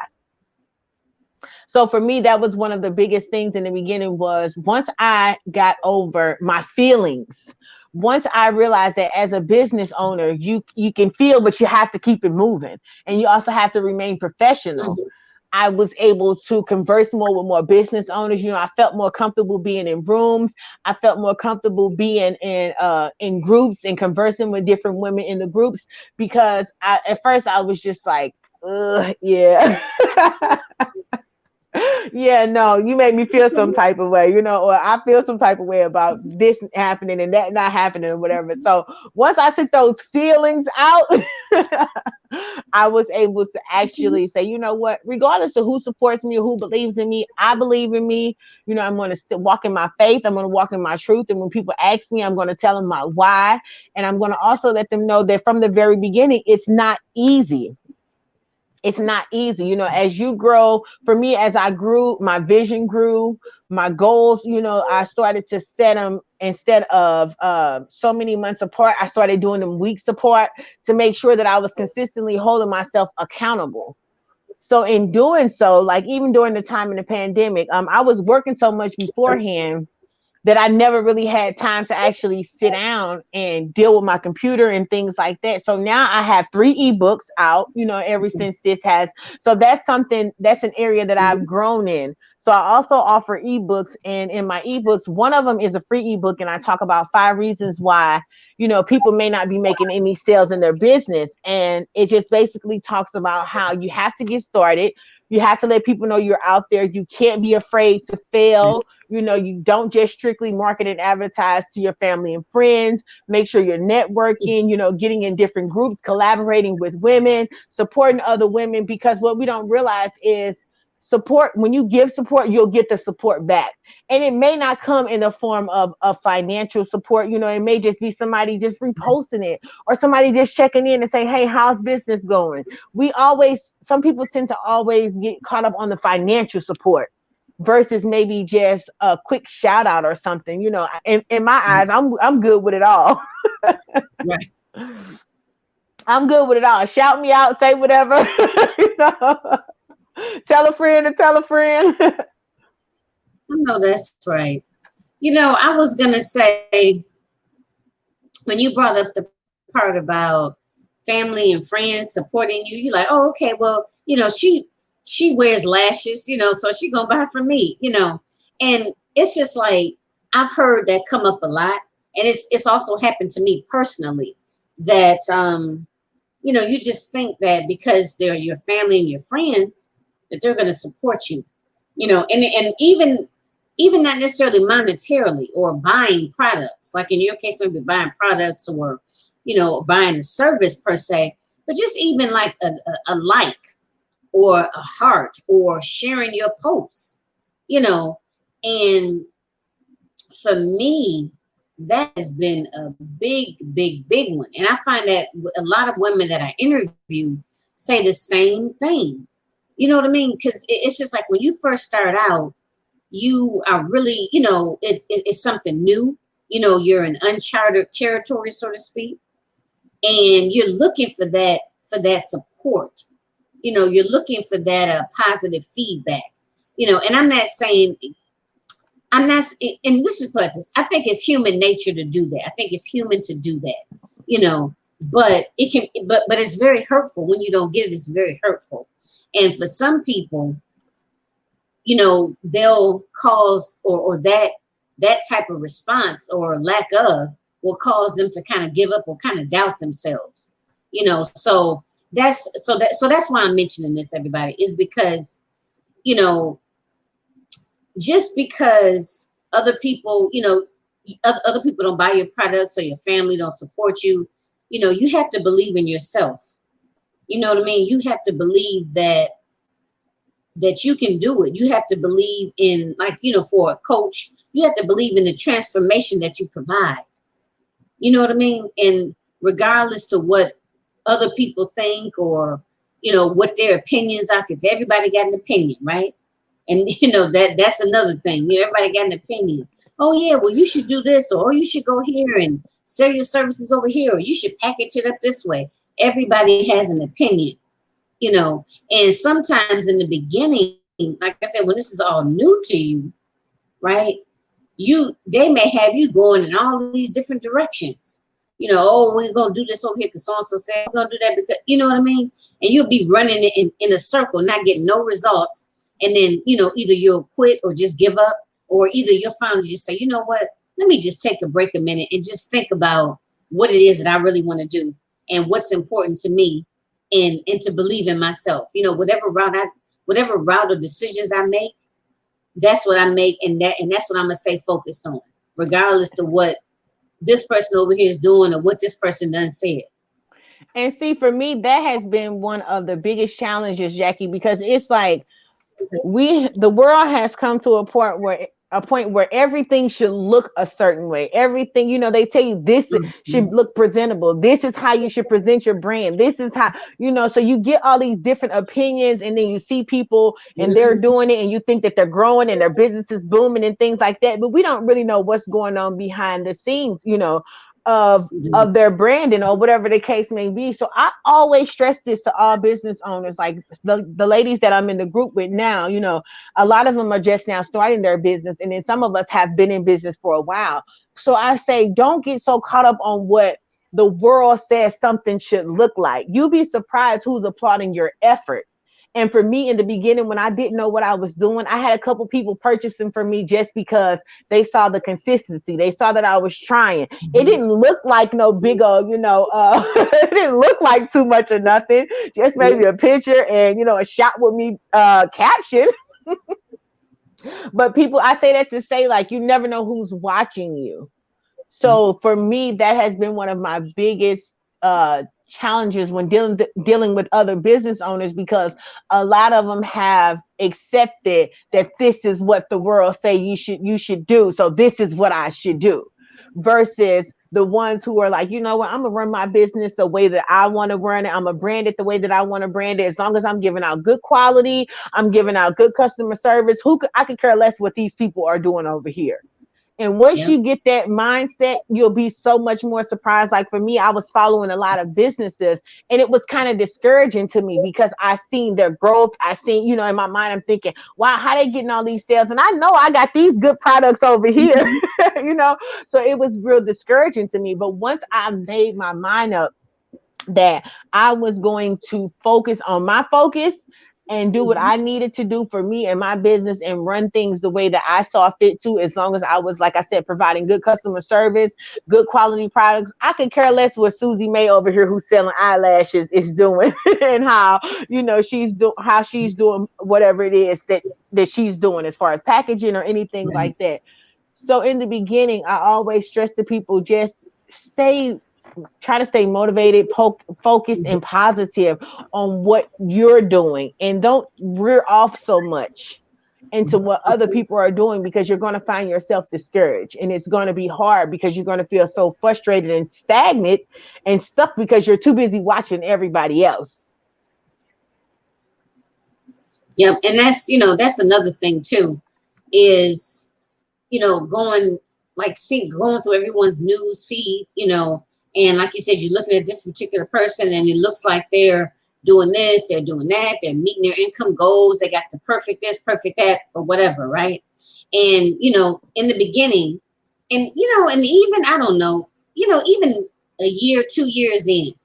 So for me, that was one of the biggest things in the beginning was once I got over my feelings, once I realized that as a business owner, you can feel, but you have to keep it moving. And you also have to remain professional. Mhm. I was able to converse more with more business owners. You know, I felt more comfortable being in rooms. I felt more comfortable being in groups and conversing with different women in the groups because at first I was just like, yeah. Yeah, no, you make me feel some type of way, or I feel some type of way about this happening and that not happening or whatever. So once I took those feelings out, I was able to actually say, you know what, regardless of who supports me or who believes in me, I believe in me. I'm going to walk in my faith. I'm going to walk in my truth. And when people ask me, I'm going to tell them my why. And I'm going to also let them know that from the very beginning, it's not easy. It's not easy. As you grow, for me, as I grew, my vision grew, my goals, I started to set them instead of so many months apart. I started doing them weeks apart to make sure that I was consistently holding myself accountable. So in doing so, like even during the time in the pandemic, I was working so much beforehand that I never really had time to actually sit down and deal with my computer and things like that. So now I have 3 ebooks out, ever since this has. So that's an area that I've Mhm. grown in. So I also offer ebooks, and in my ebooks, one of them is a free ebook, and I talk about 5 reasons why, people may not be making any sales in their business. And it just basically talks about how you have to get started. You have to let people know you're out there. You can't be afraid to fail. You don't just strictly market and advertise to your family and friends. Make sure you're networking, getting in different groups, collaborating with women, supporting other women, because what we don't realize is support. When you give support, you'll get the support back. And it may not come in the form of financial support. It may just be somebody just reposting it or somebody just checking in and saying, hey, how's business going? Some people tend to always get caught up on the financial support versus maybe just a quick shout out or something. In my eyes, I'm good with it all. Right. I'm good with it all. Shout me out, say whatever. Tell a friend to tell a friend. I know that's right. I was gonna say when you brought up the part about family and friends supporting you, you're like, oh, okay, well, she wears lashes, so she gonna buy from me. And it's just like I've heard that come up a lot, and it's also happened to me personally that you just think that because they're your family and your friends that they're going to support you, and even not necessarily monetarily or buying products, like in your case, maybe buying products or buying a service per se, but just even like a like or a heart or sharing your posts, you know. And for me, that has been a big, big, big one. And I find that a lot of women that I interview say the same thing. You know what I mean? Because it's just like when you first start out, you are really, it's something new. You're in uncharted territory, so to speak, and you're looking for that support. You're looking for that positive feedback. And I'm not, and this is what this. I think it's human nature to do that. I think it's human to do that. But it can, but it's very hurtful when you don't get it. It's very hurtful, and for some people, they'll cause or that type of response or lack of will cause them to kind of give up or kind of doubt themselves. So that's why I'm mentioning this, everybody, is because you know just because other people don't buy your products or your family don't support you, you have to believe in yourself. You know what I mean? You have to believe that you can do it. You have to believe in, like, for a coach, you have to believe in the transformation that you provide. You know what I mean? And regardless to what other people think or, what their opinions are, because everybody got an opinion, right? And that's another thing. Everybody got an opinion. Oh yeah, well you should do this, or oh, you should go here and sell your services over here, or you should package it up this way. Everybody has an opinion. And sometimes in the beginning like I said, when this is all new to you, right? They may have you going in all these different directions. Oh, we're gonna do this over here because so and so said we're gonna do that because you know what I mean. And you'll be running it in a circle, not getting no results. And then either you'll quit or just give up, or either you'll finally just say, you know what, let me just take a break a minute and just think about what it is that I really want to do and what's important to me, and to believe in myself. Whatever route or decisions I make, that's what I make, and that's what I'm gonna stay focused on, regardless to what this person over here is doing or what this person done said. And see, for me, that has been one of the biggest challenges, Jackie, because it's like the world has come to a point where everything should look a certain way. Everything, they tell you this should Mhm. look presentable. This is how you should present your brand. This is how, so you get all these different opinions, and then you see people and they're Mhm. doing it, and you think that they're growing and their business is booming and things like that. But we don't really know what's going on behind the scenes, of their branding or whatever the case may be. So I always stress this to all business owners, like the ladies that I'm in the group with now, a lot of them are just now starting their business. And then some of us have been in business for a while. So I say, don't get so caught up on what the world says something should look like. You'll be surprised who's applauding your effort. And for me, in the beginning, when I didn't know what I was doing, I had a couple people purchasing for me just because they saw the consistency. They saw that I was trying. It Mhm. didn't look like no big old, it didn't look like too much or nothing. Just maybe a picture and, a shot with me caption. But people, I say that to say, like, you never know who's watching you. So for me, that has been one of my biggest challenges when dealing with other business owners, because a lot of them have accepted that this is what the world say you should do. So this is what I should do, versus the ones who are like, you know what, I'm gonna run my business the way that I want to run it. I'm gonna brand it the way that I want to brand it. As long as I'm giving out good quality, I'm giving out good customer service. I could care less what these people are doing over here. And once Yep. you get that mindset, you'll be so much more surprised. Like for me, I was following a lot of businesses, and it was kind of discouraging to me because I seen their growth. I seen, in my mind, I'm thinking, wow, how they getting all these sales? And I know I got these good products over here, Mhm. you know? So it was real discouraging to me. But once I made my mind up that I was going to focus on my focus and do what Mhm. I needed to do for me and my business and run things the way that I saw fit to, as long as I was, like I said, providing good customer service, good quality products. I could care less what Susie May over here who's selling eyelashes is doing and how, she's doing whatever it is that she's doing as far as packaging or anything Right. like that. So in the beginning, I always stress to people, just try to stay motivated, focused, Mhm. and positive on what you're doing, and don't rear off so much into what other people are doing, because you're going to find yourself discouraged, and it's going to be hard because you're going to feel so frustrated and stagnant and stuck because you're too busy watching everybody else. Yep. And that's another thing too, is going, like, going through everyone's news feed, and like you said, you're looking at this particular person and it looks like they're doing this, they're doing that, they're meeting their income goals, they got the perfect this, perfect that, or whatever, right? And in the beginning, and even I don't know, even a year, 2 years in,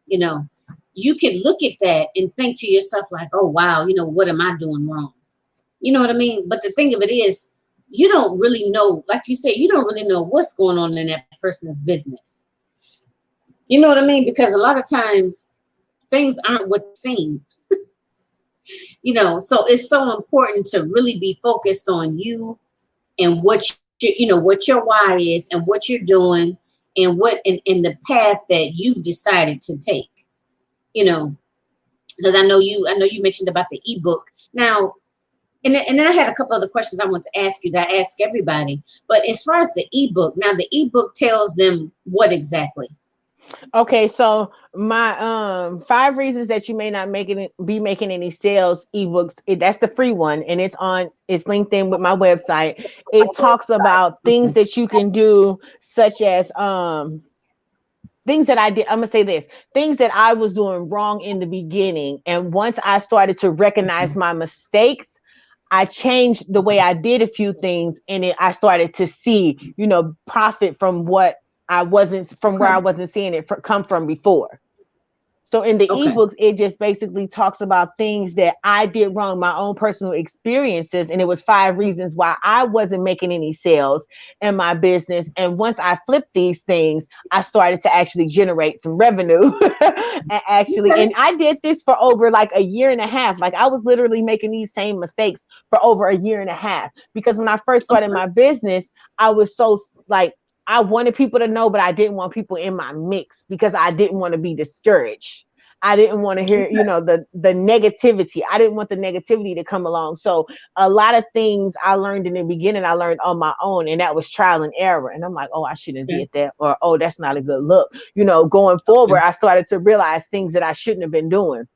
you know, you can look at that and think to yourself like, oh wow, what am I doing wrong? You know what I mean? But the thing of it is, you don't really know, like you said, you don't really know what's going on in that person's business. You know what I mean? Because a lot of times things aren't what they seem, so it's so important to really be focused on you and what your why is and what you're doing and and the path that you decided to take, you know, because I know you mentioned about the ebook. Now, and then I had a couple other questions I want to ask you that I ask everybody. But as far as the ebook, now the ebook tells them what exactly? Okay, so my 5 reasons that you may not be making any sales ebooks. That's the free one, and it's linked in with my website. It talks about things that you can do, such as things that I did, I'm gonna say this, things that I was doing wrong in the beginning. And once I started to recognize my mistakes, I changed the way I did a few things, and I started to see, profit from what I wasn't, from where Okay. I wasn't seeing it come from before. So in the Okay. ebooks, it just basically talks about things that I did wrong, my own personal experiences. And it was 5 reasons why I wasn't making any sales in my business. And once I flipped these things, I started to actually generate some revenue. And Okay. I did this for over like a year and a half. Like I was literally making these same mistakes for over a year and a half. Because when I first started Okay. my business, I was so like, I wanted people to know, but I didn't want people in my mix because I didn't want to be discouraged. I didn't want to hear, the negativity. I didn't want the negativity to come along. So a lot of things I learned in the beginning, I learned on my own, and that was trial and error. And I'm like, oh, I shouldn't have Okay. did that, or oh, that's not a good look. Going forward, Okay. I started to realize things that I shouldn't have been doing.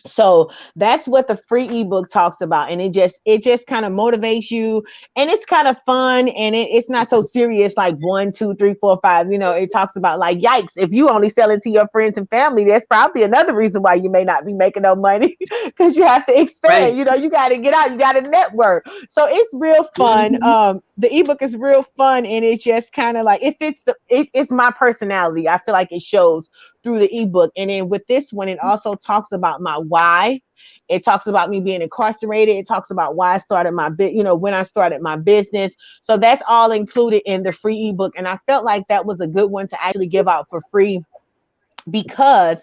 So that's what the free ebook talks about, and it just kind of motivates you, and it's kind of fun, and it's not so serious like 1 2 3 4 5. It talks about like, yikes, if you only sell it to your friends and family, that's probably another reason why you may not be making no money, because you have to expand. Right. You got to get out, you got to network. So it's real fun. Mm-hmm. The ebook is real fun, and it's just kind of like, it's my personality. I feel like it shows through the ebook. And then with this one, it also talks about my why. It talks about me being incarcerated. It talks about why I started when I started my business. So that's all included in the free ebook. And I felt like that was a good one to actually give out for free, because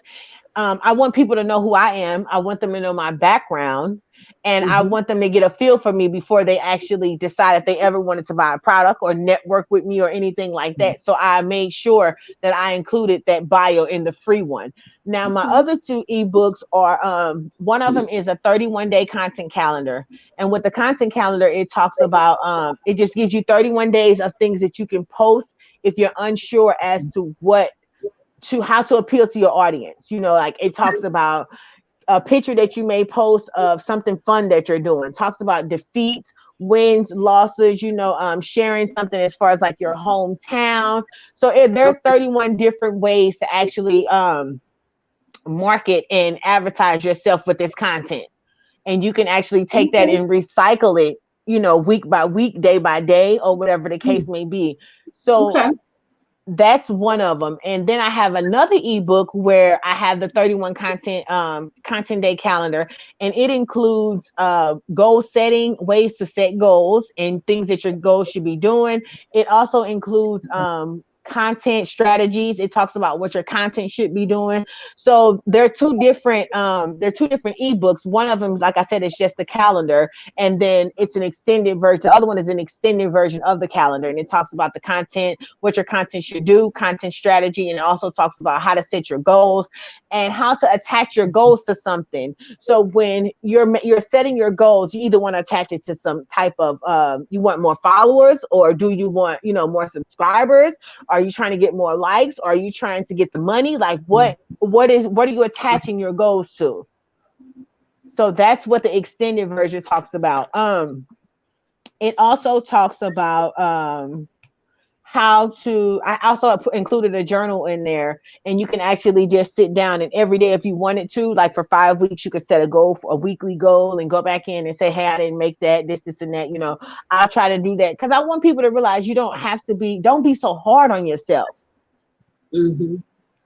I want people to know who I am. I want them to know my background. And I Mm-hmm. want them to get a feel for me before they actually decide if they ever wanted to buy a product or network with me or anything like that. So I made sure that I included that bio in the free one. Now, my Okay. other two ebooks are one of them is a 31-day content calendar. And with the content calendar, it talks about it just gives you 31 days of things that you can post if you're unsure as to how to appeal to your audience. Like it talks about a picture that you may post of something fun that you're doing. Talks about defeats, wins, losses, sharing something as far as like your hometown. So there's Okay. 31 different ways to actually market and advertise yourself with this content. And you can actually take that Okay. and recycle it, week by week, day by day, or whatever the case Mm. may be. So Okay. that's one of them. And then I have another ebook where I have the 31 content day calendar, and it includes goal setting, ways to set goals and things that your goals should be doing. It also includes content strategies. It talks about what your content should be doing. So they're two different ebooks. One of them, like I said, is just the calendar, and then it's an extended version. The other one is an extended version of the calendar, and it talks about the content, what your content should do, content strategy, and it also talks about how to set your goals and how to attach your goals to something. So when you're setting your goals, you either want to attach it to some type of you want more followers, or do you want more subscribers? Are you trying to get more likes? Are you trying to get the money? Like what are you attaching your goals to? So that's what the extended version talks about. It also talks about I also included a journal in there, and you can actually just sit down, and every day if you wanted to, like for 5 weeks, you could set a goal, for a weekly goal, and go back in and say, hey, I didn't make that, this and that. I'll try to do that, because I want people to realize you don't be so hard on yourself. Mm-hmm.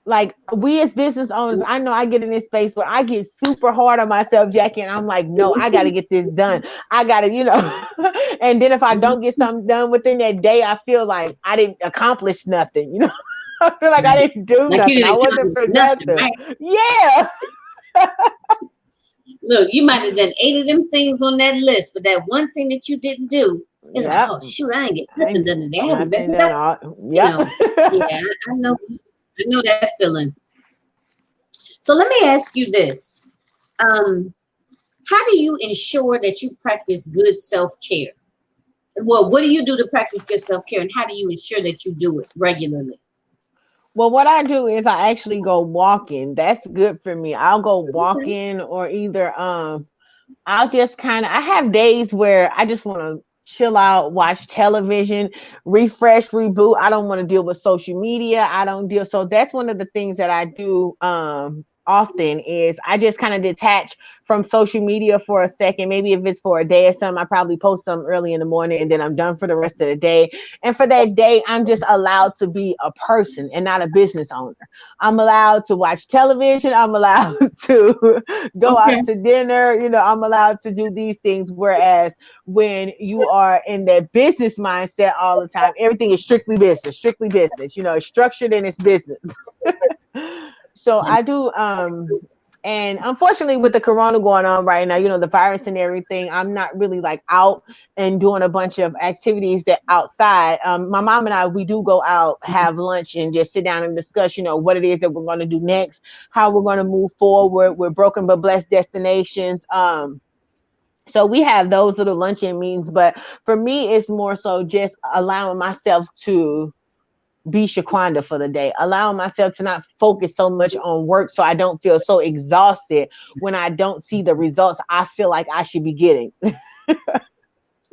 Like, we as business owners, I know I get in this space where I get super hard on myself, Jackie, and I'm like, no, Me I got to too. get this done. I got to, and then if I don't Mhm. get something done within that day, I feel like I didn't accomplish nothing. I feel like I didn't do Like you nothing. I didn't wasn't accomplish nothing, productive. right? Yeah. Look, you might have done 8 of them things on that list, but that one thing that you didn't do is like, Yep. oh shoot, I ain't get I nothing ain't done today. I haven't been nothing done. productive. All, You yep. know, yeah, I know that feeling. So let me ask you this. Um, how do you ensure that you practice good self-care? Well, what do you do to practice good self-care, and how do you ensure that you do it regularly? Well, what I do is I actually go walking. That's good for me. I'll go Okay. walking, or either I'll just I have days where I just want to. chill out, watch television, refresh, reboot. I don't want to deal with social media. I don't deal. So that's one of the things that I do often is I just kind of detach from social media for a second. Maybe if it's for a day or something, I probably post some early in the morning and then I'm done for the rest of the day. And for that day, I'm just allowed to be a person and not a business owner. I'm allowed to watch television. I'm allowed to go Okay. out to dinner. I'm allowed to do these things. Whereas when you are in that business mindset all the time, everything is strictly business, it's structured and it's business. So I do, and unfortunately with the corona going on right now, the virus and everything, I'm not really like out and doing a bunch of activities that outside. My mom and I, we do go out, have lunch and just sit down and discuss, what it is that we're going to do next, how we're going to move forward with broken but blessed destinations. So we have those little luncheon meetings, but for me, it's more so just allowing myself to be Shaquanda for the day, allowing myself to not focus so much on work so I don't feel so exhausted when I don't see the results I feel like I should be getting.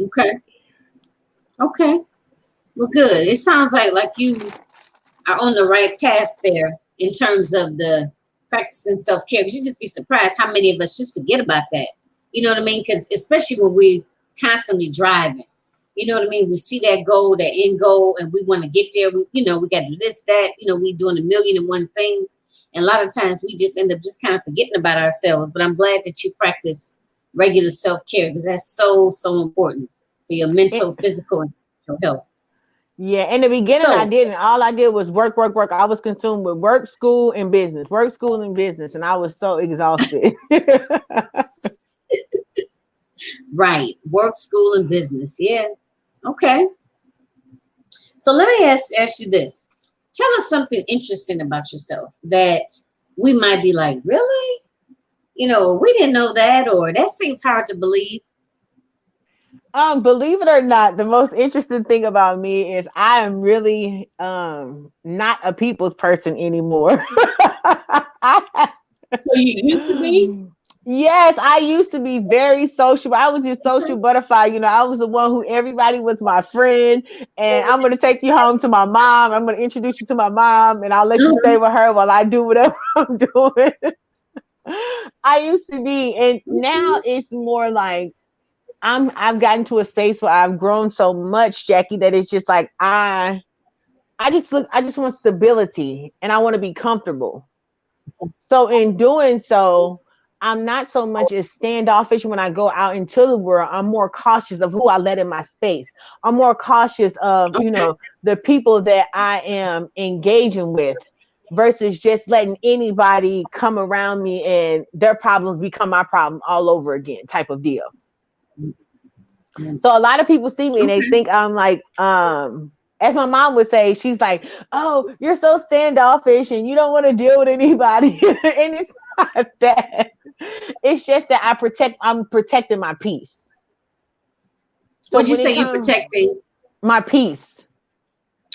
Okay. Okay. Well, good. It sounds like you are on the right path there in terms of the practicing self-care. Because you just be surprised how many of us just forget about that. You know what I mean? Because especially when we constantly driving, you know what I mean? We see that goal, that end goal, and we want to get there. We got to do this, that. We doing a million and one things. And a lot of times we just end up just kind of forgetting about ourselves. But I'm glad that you practice regular self-care because that's so, so important for your mental, physical, and spiritual health. Yeah, in the beginning I So, didn't. All I did was work, work, work. I was consumed with work, school, and business, and I was so exhausted. right. Work, school, and business. Yeah. Okay. So let me ask you this. Tell us something interesting about yourself that we might be like, really? We didn't know that, or that seems hard to believe. Believe it or not, the most interesting thing about me is I am really not a people's person anymore. So you used to be? Yes, I used to be very social. I was this social butterfly. I was the one who everybody was my friend. And I'm going to take you home to my mom. I'm going to introduce you to my mom and I'll let you stay Mhm. with her while I do whatever I'm doing. I used to be. And now it's more like I've gotten to a space where I've grown so much, Jackie, that it's just like I just want stability and I want to be comfortable. So in doing so, I'm not so much as standoffish when I go out into the world. I'm more cautious of who I let in my space. I'm more cautious of, Okay. the people that I am engaging with versus just letting anybody come around me and their problems become my problem all over again type of deal. So a lot of people see me and they Okay. think I'm like, as my mom would say, she's like, "Oh, you're so standoffish and you don't want to deal with anybody." And it's not that. It's just that I'm protecting my peace. So What'd you when it say you comes protecting? my peace.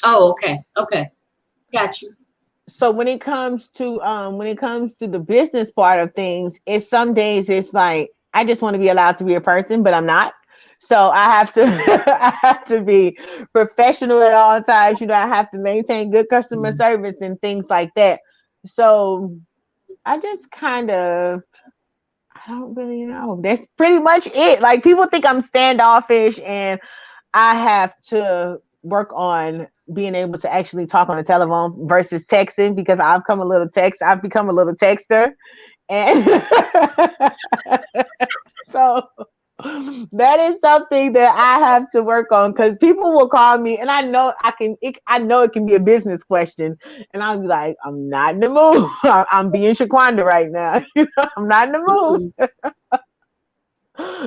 Oh, okay. Okay. Got you. So when it comes to the business part of things, it's some days it's like I just want to be allowed to be a person, but I'm not. So I have to I have to be professional at all times. I have to maintain good customer service and things like that. So I just kind of I don't really know. That's pretty much it. Like people think I'm standoffish and I have to work on being able to actually talk on the telephone versus texting because I've become a little texter. And so that is something that I have to work on because people will call me and I know it can be a business question and I'll be like, I'm not in the mood. I'm being Shaquanda right now. I'm not in the mood. Mhm.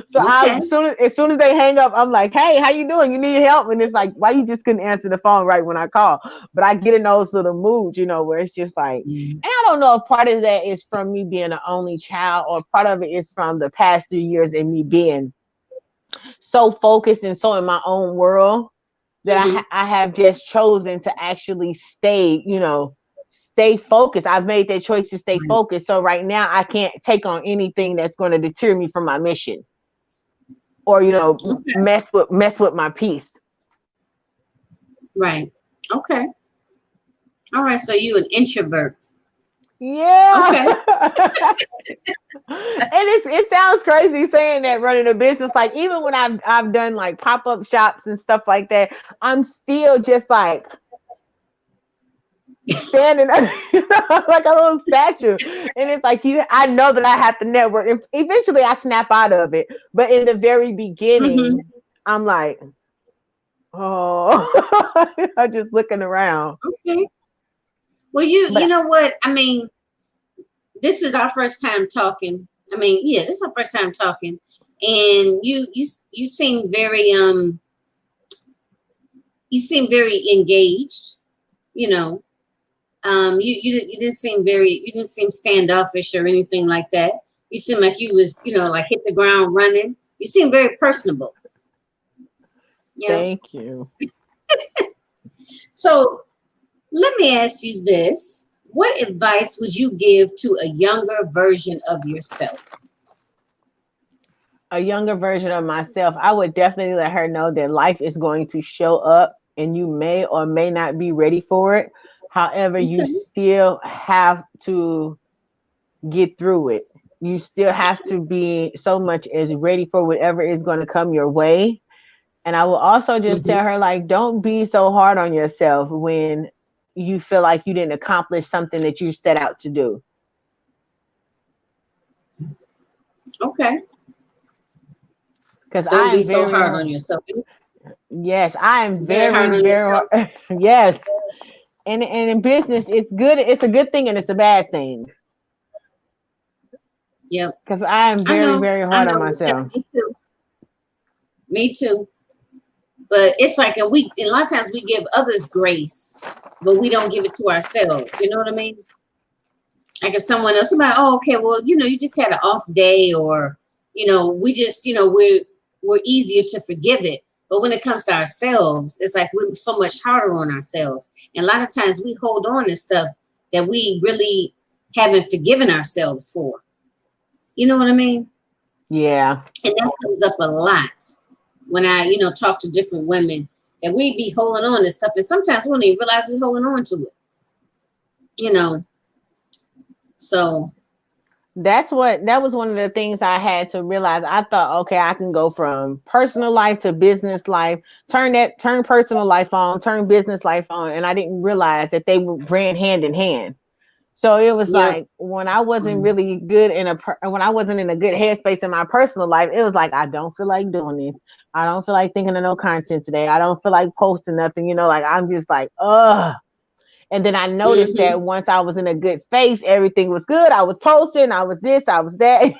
So Okay. as soon as they hang up, I'm like, "Hey, how you doing? You need help?" And it's like, "Why you just couldn't answer the phone right when I call?" But I get in those little moods, where it's just like, Mhm. and I don't know if part of that is from me being an only child, or part of it is from the past 3 years and me being so focused and so in my own world that Mhm. I have just chosen to actually stay focused. I've made that choice to stay Right. focused. So right now, I can't take on anything that's going to deter me from my mission or Okay. mess with my peace. Right. Okay. All right. So you an introvert. Yeah. Okay. And it sounds crazy saying that, running a business. Like, even when I've done like pop-up shops and stuff like that, I'm still just like standing like a little statue. And it's like, I know that I have to network. And eventually I snap out of it. But in the very Mm-hmm. beginning, I'm like, oh, I'm just looking around. Okay. Well, you But know what? I mean, this is our first time talking. I mean, yeah, this is our first time talking, and you seem very you seem very engaged. You know, you didn't seem you didn't seem standoffish or anything like that. You seem like you was like hit the ground running. You seem very personable. Yeah. thank you. So let me ask you this: what advice would you give to a younger version of yourself? A younger version of myself, I would definitely let her know that life is going to show up and you may or may not be ready for it. However, you Okay. still have to get through it. You still have to be so much as ready for whatever is going to come your way. And I will also just Mhm. tell her, like, don't be so hard on yourself when you feel like you didn't accomplish something that you set out to do. Okay. Because Don't I be am so very hard hard. on yourself. Yes, I am Very very, hard on very yourself. hard. Yes. And in business, it's good. It's a good thing and it's a bad thing. Yep. Because I am I very, know. very I hard on know. Yeah, myself. me too. Me too. But it's like a lot of times we give others grace, but we don't give it to ourselves. You know what I mean? Like if someone else, somebody, oh, okay, well, you just had an off day, or we just, we're easier to forgive it. But when it comes to ourselves, it's like we're so much harder on ourselves. And a lot of times we hold on to stuff that we really haven't forgiven ourselves for. You know what I mean? Yeah. And that comes up a lot when I, talk to different women, that we be holding on to stuff. And sometimes we don't even realize we're holding on to it, you know. So, That was one of the things I had to realize. I thought, okay, I can go from personal life to business life, turn personal life on, turn business life on. And I didn't realize that they ran hand in hand. So it was yep. like when I wasn't really good when I wasn't in a good headspace in my personal life, it was like, I don't feel like doing this. I don't feel like thinking of no content today. I don't feel like posting nothing, like I'm just like, ugh. And then I noticed Mm-hmm. that once I was in a good space, everything was good. I was posting, I was this, I was that,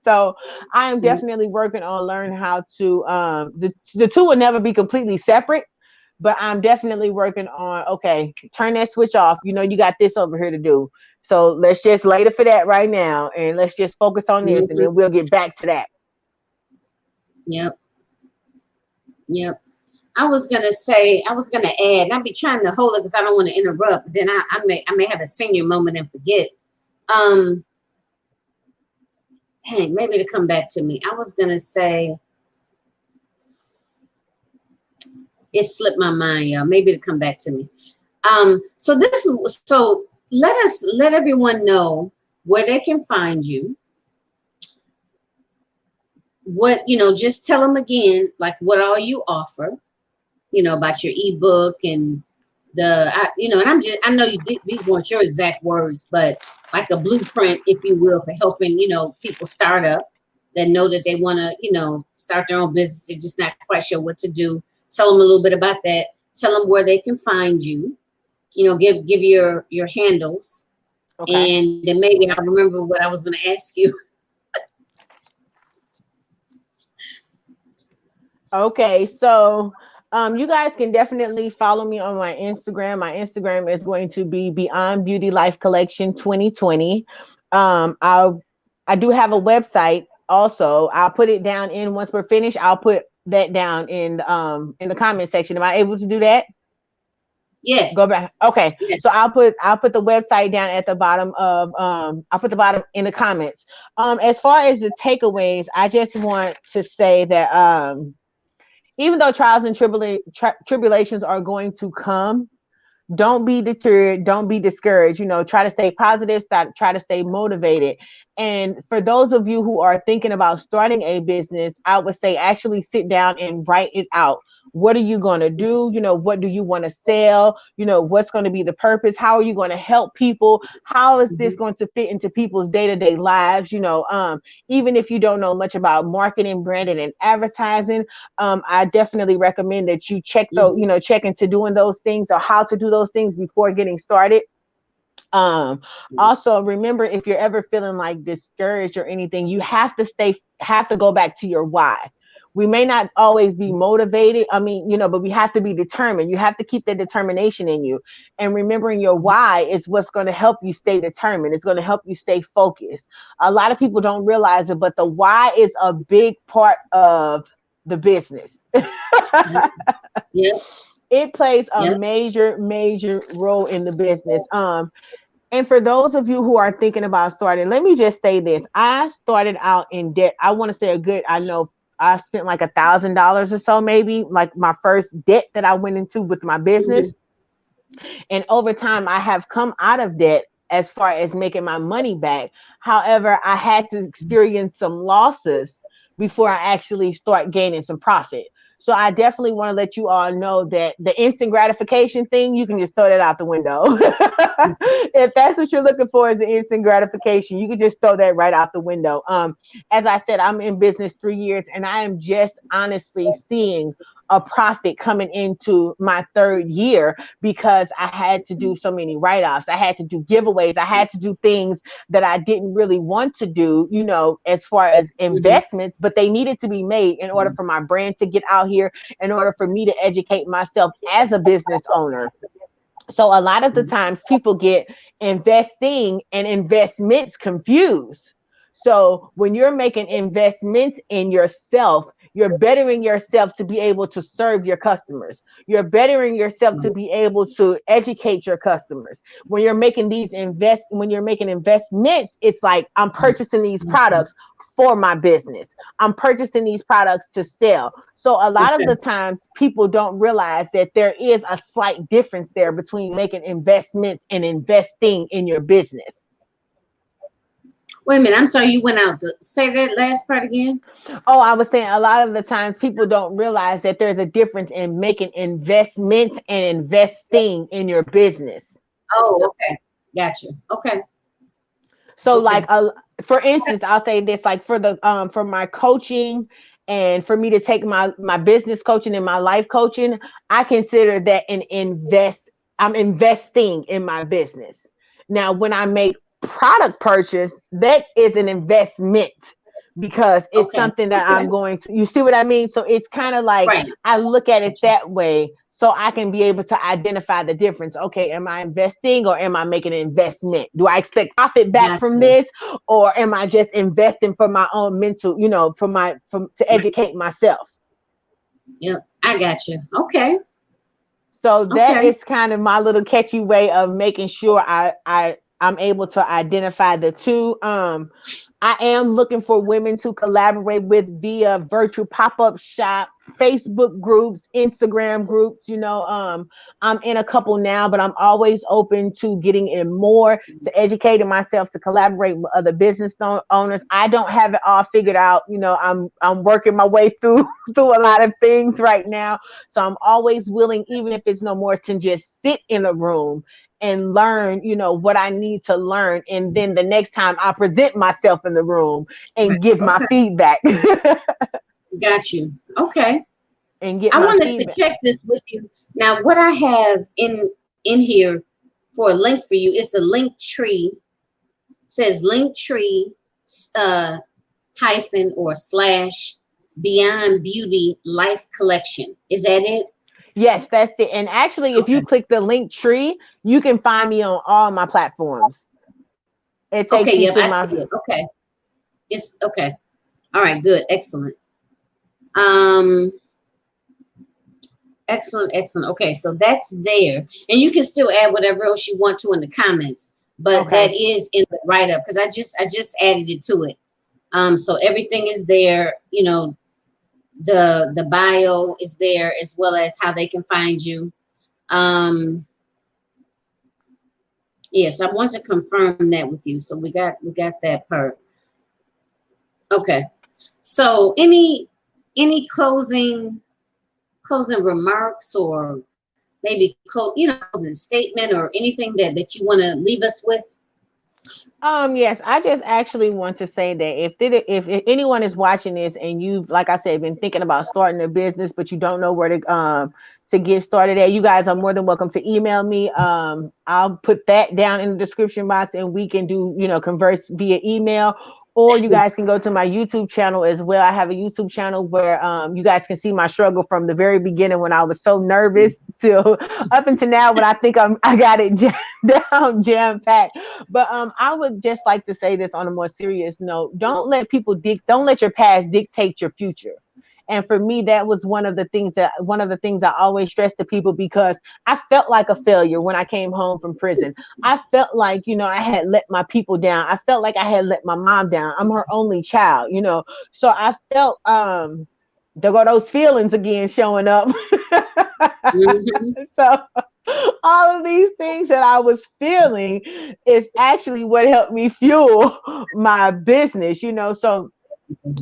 So I am definitely working on learning how to the two will never be completely separate, but I'm definitely working on, okay, turn that switch off. You got this over here to do. So let's just later for that right now and let's just focus on this and Mm-hmm. then we'll get back to that. Yep. Yep. I was gonna add, and I'll be trying to hold it because I don't want to interrupt. Then I may have a senior moment and forget. Um, hey, maybe to come back to me. I was gonna say it slipped my mind, y'all. Maybe to come back to me. So let everyone know where they can find you. What just tell them again, like what all you offer. About your ebook and and I know these weren't your exact words, but like a blueprint, if you will, for helping, people start up that know that they want to, start their own business. They're just not quite sure what to do. Tell them a little bit about that. Tell them where they can find you. Give your handles, Okay. and then maybe I'll remember what I was going to ask you. Okay, so you guys can definitely follow me on my Instagram. My Instagram is going to be Beyond Beauty Life Collection 2020. I do have a website also. I'll put it down in once we're finished. I'll put that down in the comment section. Am I able to do that? Go back. Yes. Okay. Yes. So I'll put the website down at the bottom of I'll put the bottom in the comments. As far as the takeaways, I just want to say that even though trials and tribulations are going to come, don't be deterred, don't be discouraged, try to stay positive, try to stay motivated. And for those of you who are thinking about starting a business, I would say actually sit down and write it out. What are you going to do? What do you want to sell? What's going to be the purpose? How are you going to help people? How is this Mhm. going to fit into people's day-to-day lives? Even if you don't know much about marketing, branding, and advertising, I definitely recommend that you Mhm. check into doing those things or how to do those things before getting started. Um, Also remember, if you're ever feeling like discouraged or anything, you have to go back to your why. We may not always be motivated. I mean, but we have to be determined. You have to keep that determination in you. And remembering your why is what's going to help you stay determined. It's going to help you stay focused. A lot of people don't realize it, but the why is a big part of the business. Yep. Yep. It plays a Yep. major role in the business. And for those of you who are thinking about starting, let me just say this. I started out in debt. I want to say I know I spent like $1,000 or so, maybe like my first debt that I went into with my Mhm. business. And over time, I have come out of debt as far as making my money back. However, I had to experience some losses before I actually start gaining some profit. So I definitely want to let you all know that the instant gratification thing, you can just throw that out the window. If that's what you're looking for is the instant gratification, you can just throw that right out the window. As I said, I'm in business 3 years and I am just honestly seeing a profit coming into my third year because I had to do so many write-offs. I had to do giveaways. I had to do things that I didn't really want to do, as far as Mhm. investments, but they needed to be made in order for my brand to get out here, in order for me to educate myself as a business owner. So a lot of the times people get investing and investments confused. So when you're making investments in yourself, you're bettering yourself to be able to serve your customers. You're bettering yourself to be able to educate your customers. When you're making investments, it's like I'm purchasing these Mhm. products for my business. I'm purchasing these products to sell. So a lot of Okay. the times people don't realize that there is a slight difference there between making investments and investing in your business. Wait a minute. I'm sorry. You went out to say that last part again. Oh, I was saying a lot of the times people don't realize that there's a difference in making investments and investing in your business. Oh, okay. Gotcha. Okay. So like Okay. for instance, I'll say this, like for my coaching and for me to take my business coaching and my life coaching, I consider that an invest I'm investing in my business. Now, when I make product purchase, that is an investment because it's Okay. something that Okay. I'm going to, you see what I mean? So it's kind of like Right. I look at it Gotcha. that way so I can be able to identify the difference. Okay, am I investing or am I making an investment? Do I expect profit back from Gotcha. this, or am I just investing for my own mental, from to Right. educate myself? Yep. I got you. Okay. So that Okay. is kind of my little catchy way of making sure I'm able to identify the two. I am looking for women to collaborate with via virtual pop-up shop, Facebook groups, Instagram groups. I'm in a couple now, but I'm always open to getting in more, to educating myself, to collaborate with other business owners. I don't have it all figured out. I'm working my way through through a lot of things right now. So I'm always willing, even if it's no more, to just sit in a room and learn, what I need to learn. And then the next time I present myself in the room Right. and give my Okay. feedback Got you. Okay. and get I my wanted to feedback. check this with you. Now, what I have in here for a link for you, it's a link tree. It says link tree uh hyphen or slash Beyond Beauty Life Collection. Is that it? Yes, that's it. And actually, if you Okay. click the link tree, you can find me on all my platforms. It Okay, takes you yep, to I see my it. Okay. It's okay. All right, good, excellent. Um, Excellent, excellent. Okay, so that's there. And you can still add whatever else you want to in the comments, but that Okay. is in the write-up because I just added it to it. So everything is there, the bio is there as well as how they can find you. Um, yes, I want to confirm that with you. So we got that part. Okay. So any closing remarks or maybe closing statement or anything that you want to leave us with? Yes, I just actually want to say that if anyone is watching this and you've, like I said, been thinking about starting a business, but you don't know where to get started at, you guys are more than welcome to email me. I'll put that down in the description box and we can converse via email. Or you guys can go to my YouTube channel as well. I have a YouTube channel where you guys can see my struggle from the very beginning when I was so nervous till up until now when I think I got it down jam packed. But I would just like to say this on a more serious note. Don't let your past dictate your future. And for me, that was one of the things I always stress to people because I felt like a failure when I came home from prison. I felt like, I had let my people down. I felt like I had let my mom down. I'm her only child. So I felt there go those feelings again showing up. Hmm. So all of these things that I was feeling is actually what helped me fuel my business. So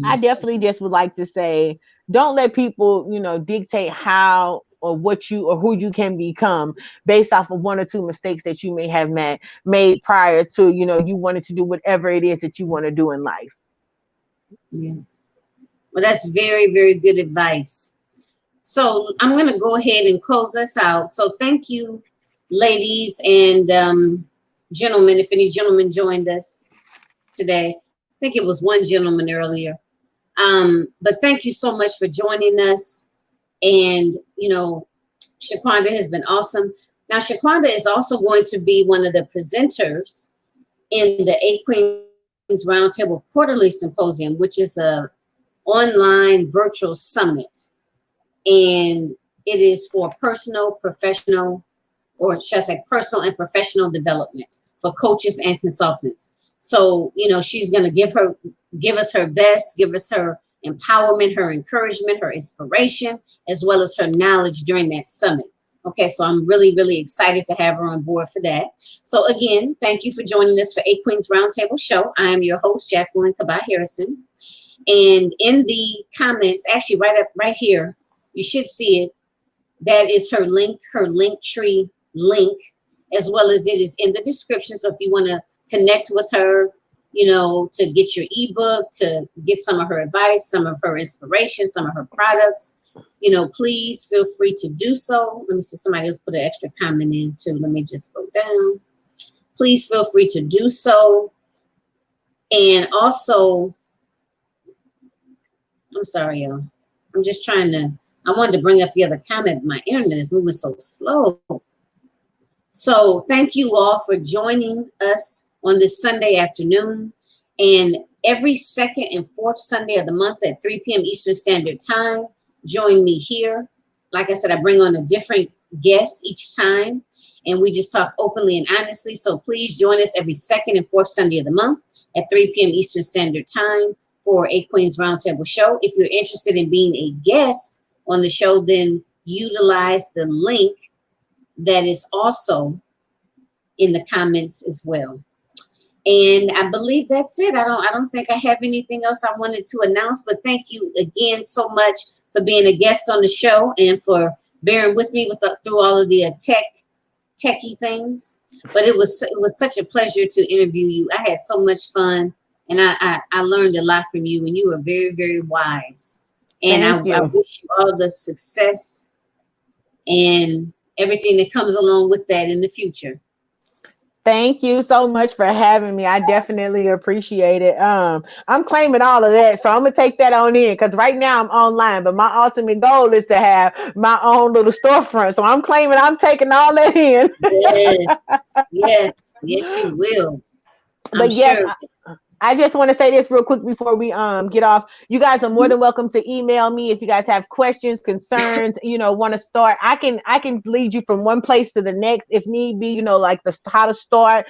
I definitely just would like to say, don't let people, dictate how or what you or who you can become based off of one or two mistakes that you may have made prior to, you wanted to do whatever it is that you want to do in life. Yeah. Well, that's very, very good advice. So I'm going to go ahead and close us out. So thank you, ladies and gentlemen. If any gentlemen joined us today, I think it was one gentleman earlier. But thank you so much for joining us. And, Shaquanda has been awesome. Now, Shaquanda is also going to be one of the presenters in the Eight Queens Roundtable Quarterly Symposium, which is a online virtual summit. And it is for personal, professional, or should I say personal and professional development for coaches and consultants. So, she's going to give us her best, give us her empowerment, her encouragement, her inspiration, as well as her knowledge during that summit. Okay, so I'm really, really excited to have her on board for that. So again, thank you for joining us for Eight Queens Roundtable Show. I am your host, Jacqueline Kabah Harrison. And in the comments, actually right here, you should see it. That is her link tree link, as well as it is in the description. So if you want to connect with her, to get your ebook, to get some of her advice, some of her inspiration, some of her products, please feel free to do so. Let me see, somebody else put an extra comment in too. Let me just go down. Please feel free to do so. And also, I'm sorry, y'all. I'm just I wanted to bring up the other comment. My internet is moving so slow. So thank you all for joining us on this Sunday afternoon. And every second and fourth Sunday of the month at 3 p.m. Eastern Standard Time, join me here. Like I said, I bring on a different guest each time, and we just talk openly and honestly. So please join us every second and fourth Sunday of the month at 3 p.m. Eastern Standard Time for a Queens Roundtable Show. If you're interested in being a guest on the show, then utilize the link that is also in the comments as well. And I believe that's it. I don't think I have anything else I wanted to announce, but thank you again so much for being a guest on the show and for bearing with me through all of the techie things. But it was such a pleasure to interview you. I had so much fun, and I learned a lot from you, and you were very, very wise. And Thank I you. wish you all the success and everything that comes along with that in the future. Thank you so much for having me. I definitely appreciate it. I'm claiming all of that, so I'm gonna take that on in because right now I'm online, but my ultimate goal is to have my own little storefront. So I'm taking all that in. Yes, yes, yes, you will. I'm But yes, sure. I just want to say this real quick before we get off. You guys are more than welcome to email me if you guys have questions, concerns, want to start. I can lead you from one place to the next if need be, like the how to start.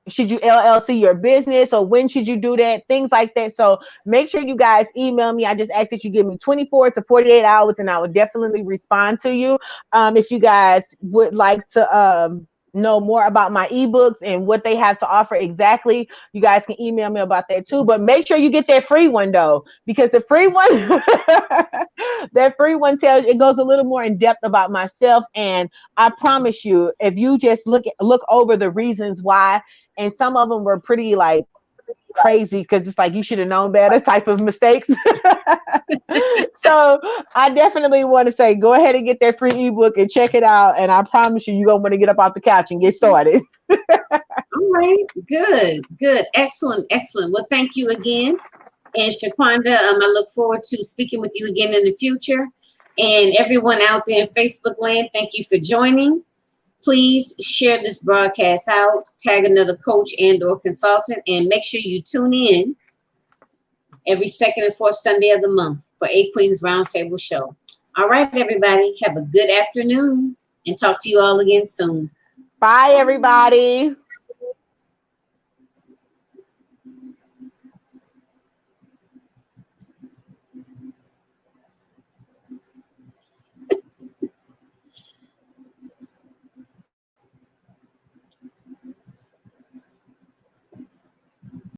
Should you LLC your business, or when should you do that? Things like that. So make sure you guys email me. I just ask that you give me 24 to 48 hours and I will definitely respond to you. If you guys would like to know more about my ebooks and what they have to offer exactly, you guys can email me about that too. But make sure you get that free one though, because the free one that free one tells it goes a little more in depth about myself. And I promise you, if you just look over the reasons why, and some of them were pretty like crazy, because it's like you should have known better type of mistakes. So I definitely want to say, go ahead and get that free ebook and check it out. And I promise you, you're going to want to get up off the couch and get started. All right. Good. Good. Excellent. Excellent. Well, thank you again. And Shaquanda, I look forward to speaking with you again in the future. And everyone out there in Facebook land, thank you for joining. Please share this broadcast out, tag another coach and or consultant, and make sure you tune in every second and fourth Sunday of the month for A Queen's Roundtable Show. All right, everybody, have a good afternoon and talk to you all again soon. Bye, everybody.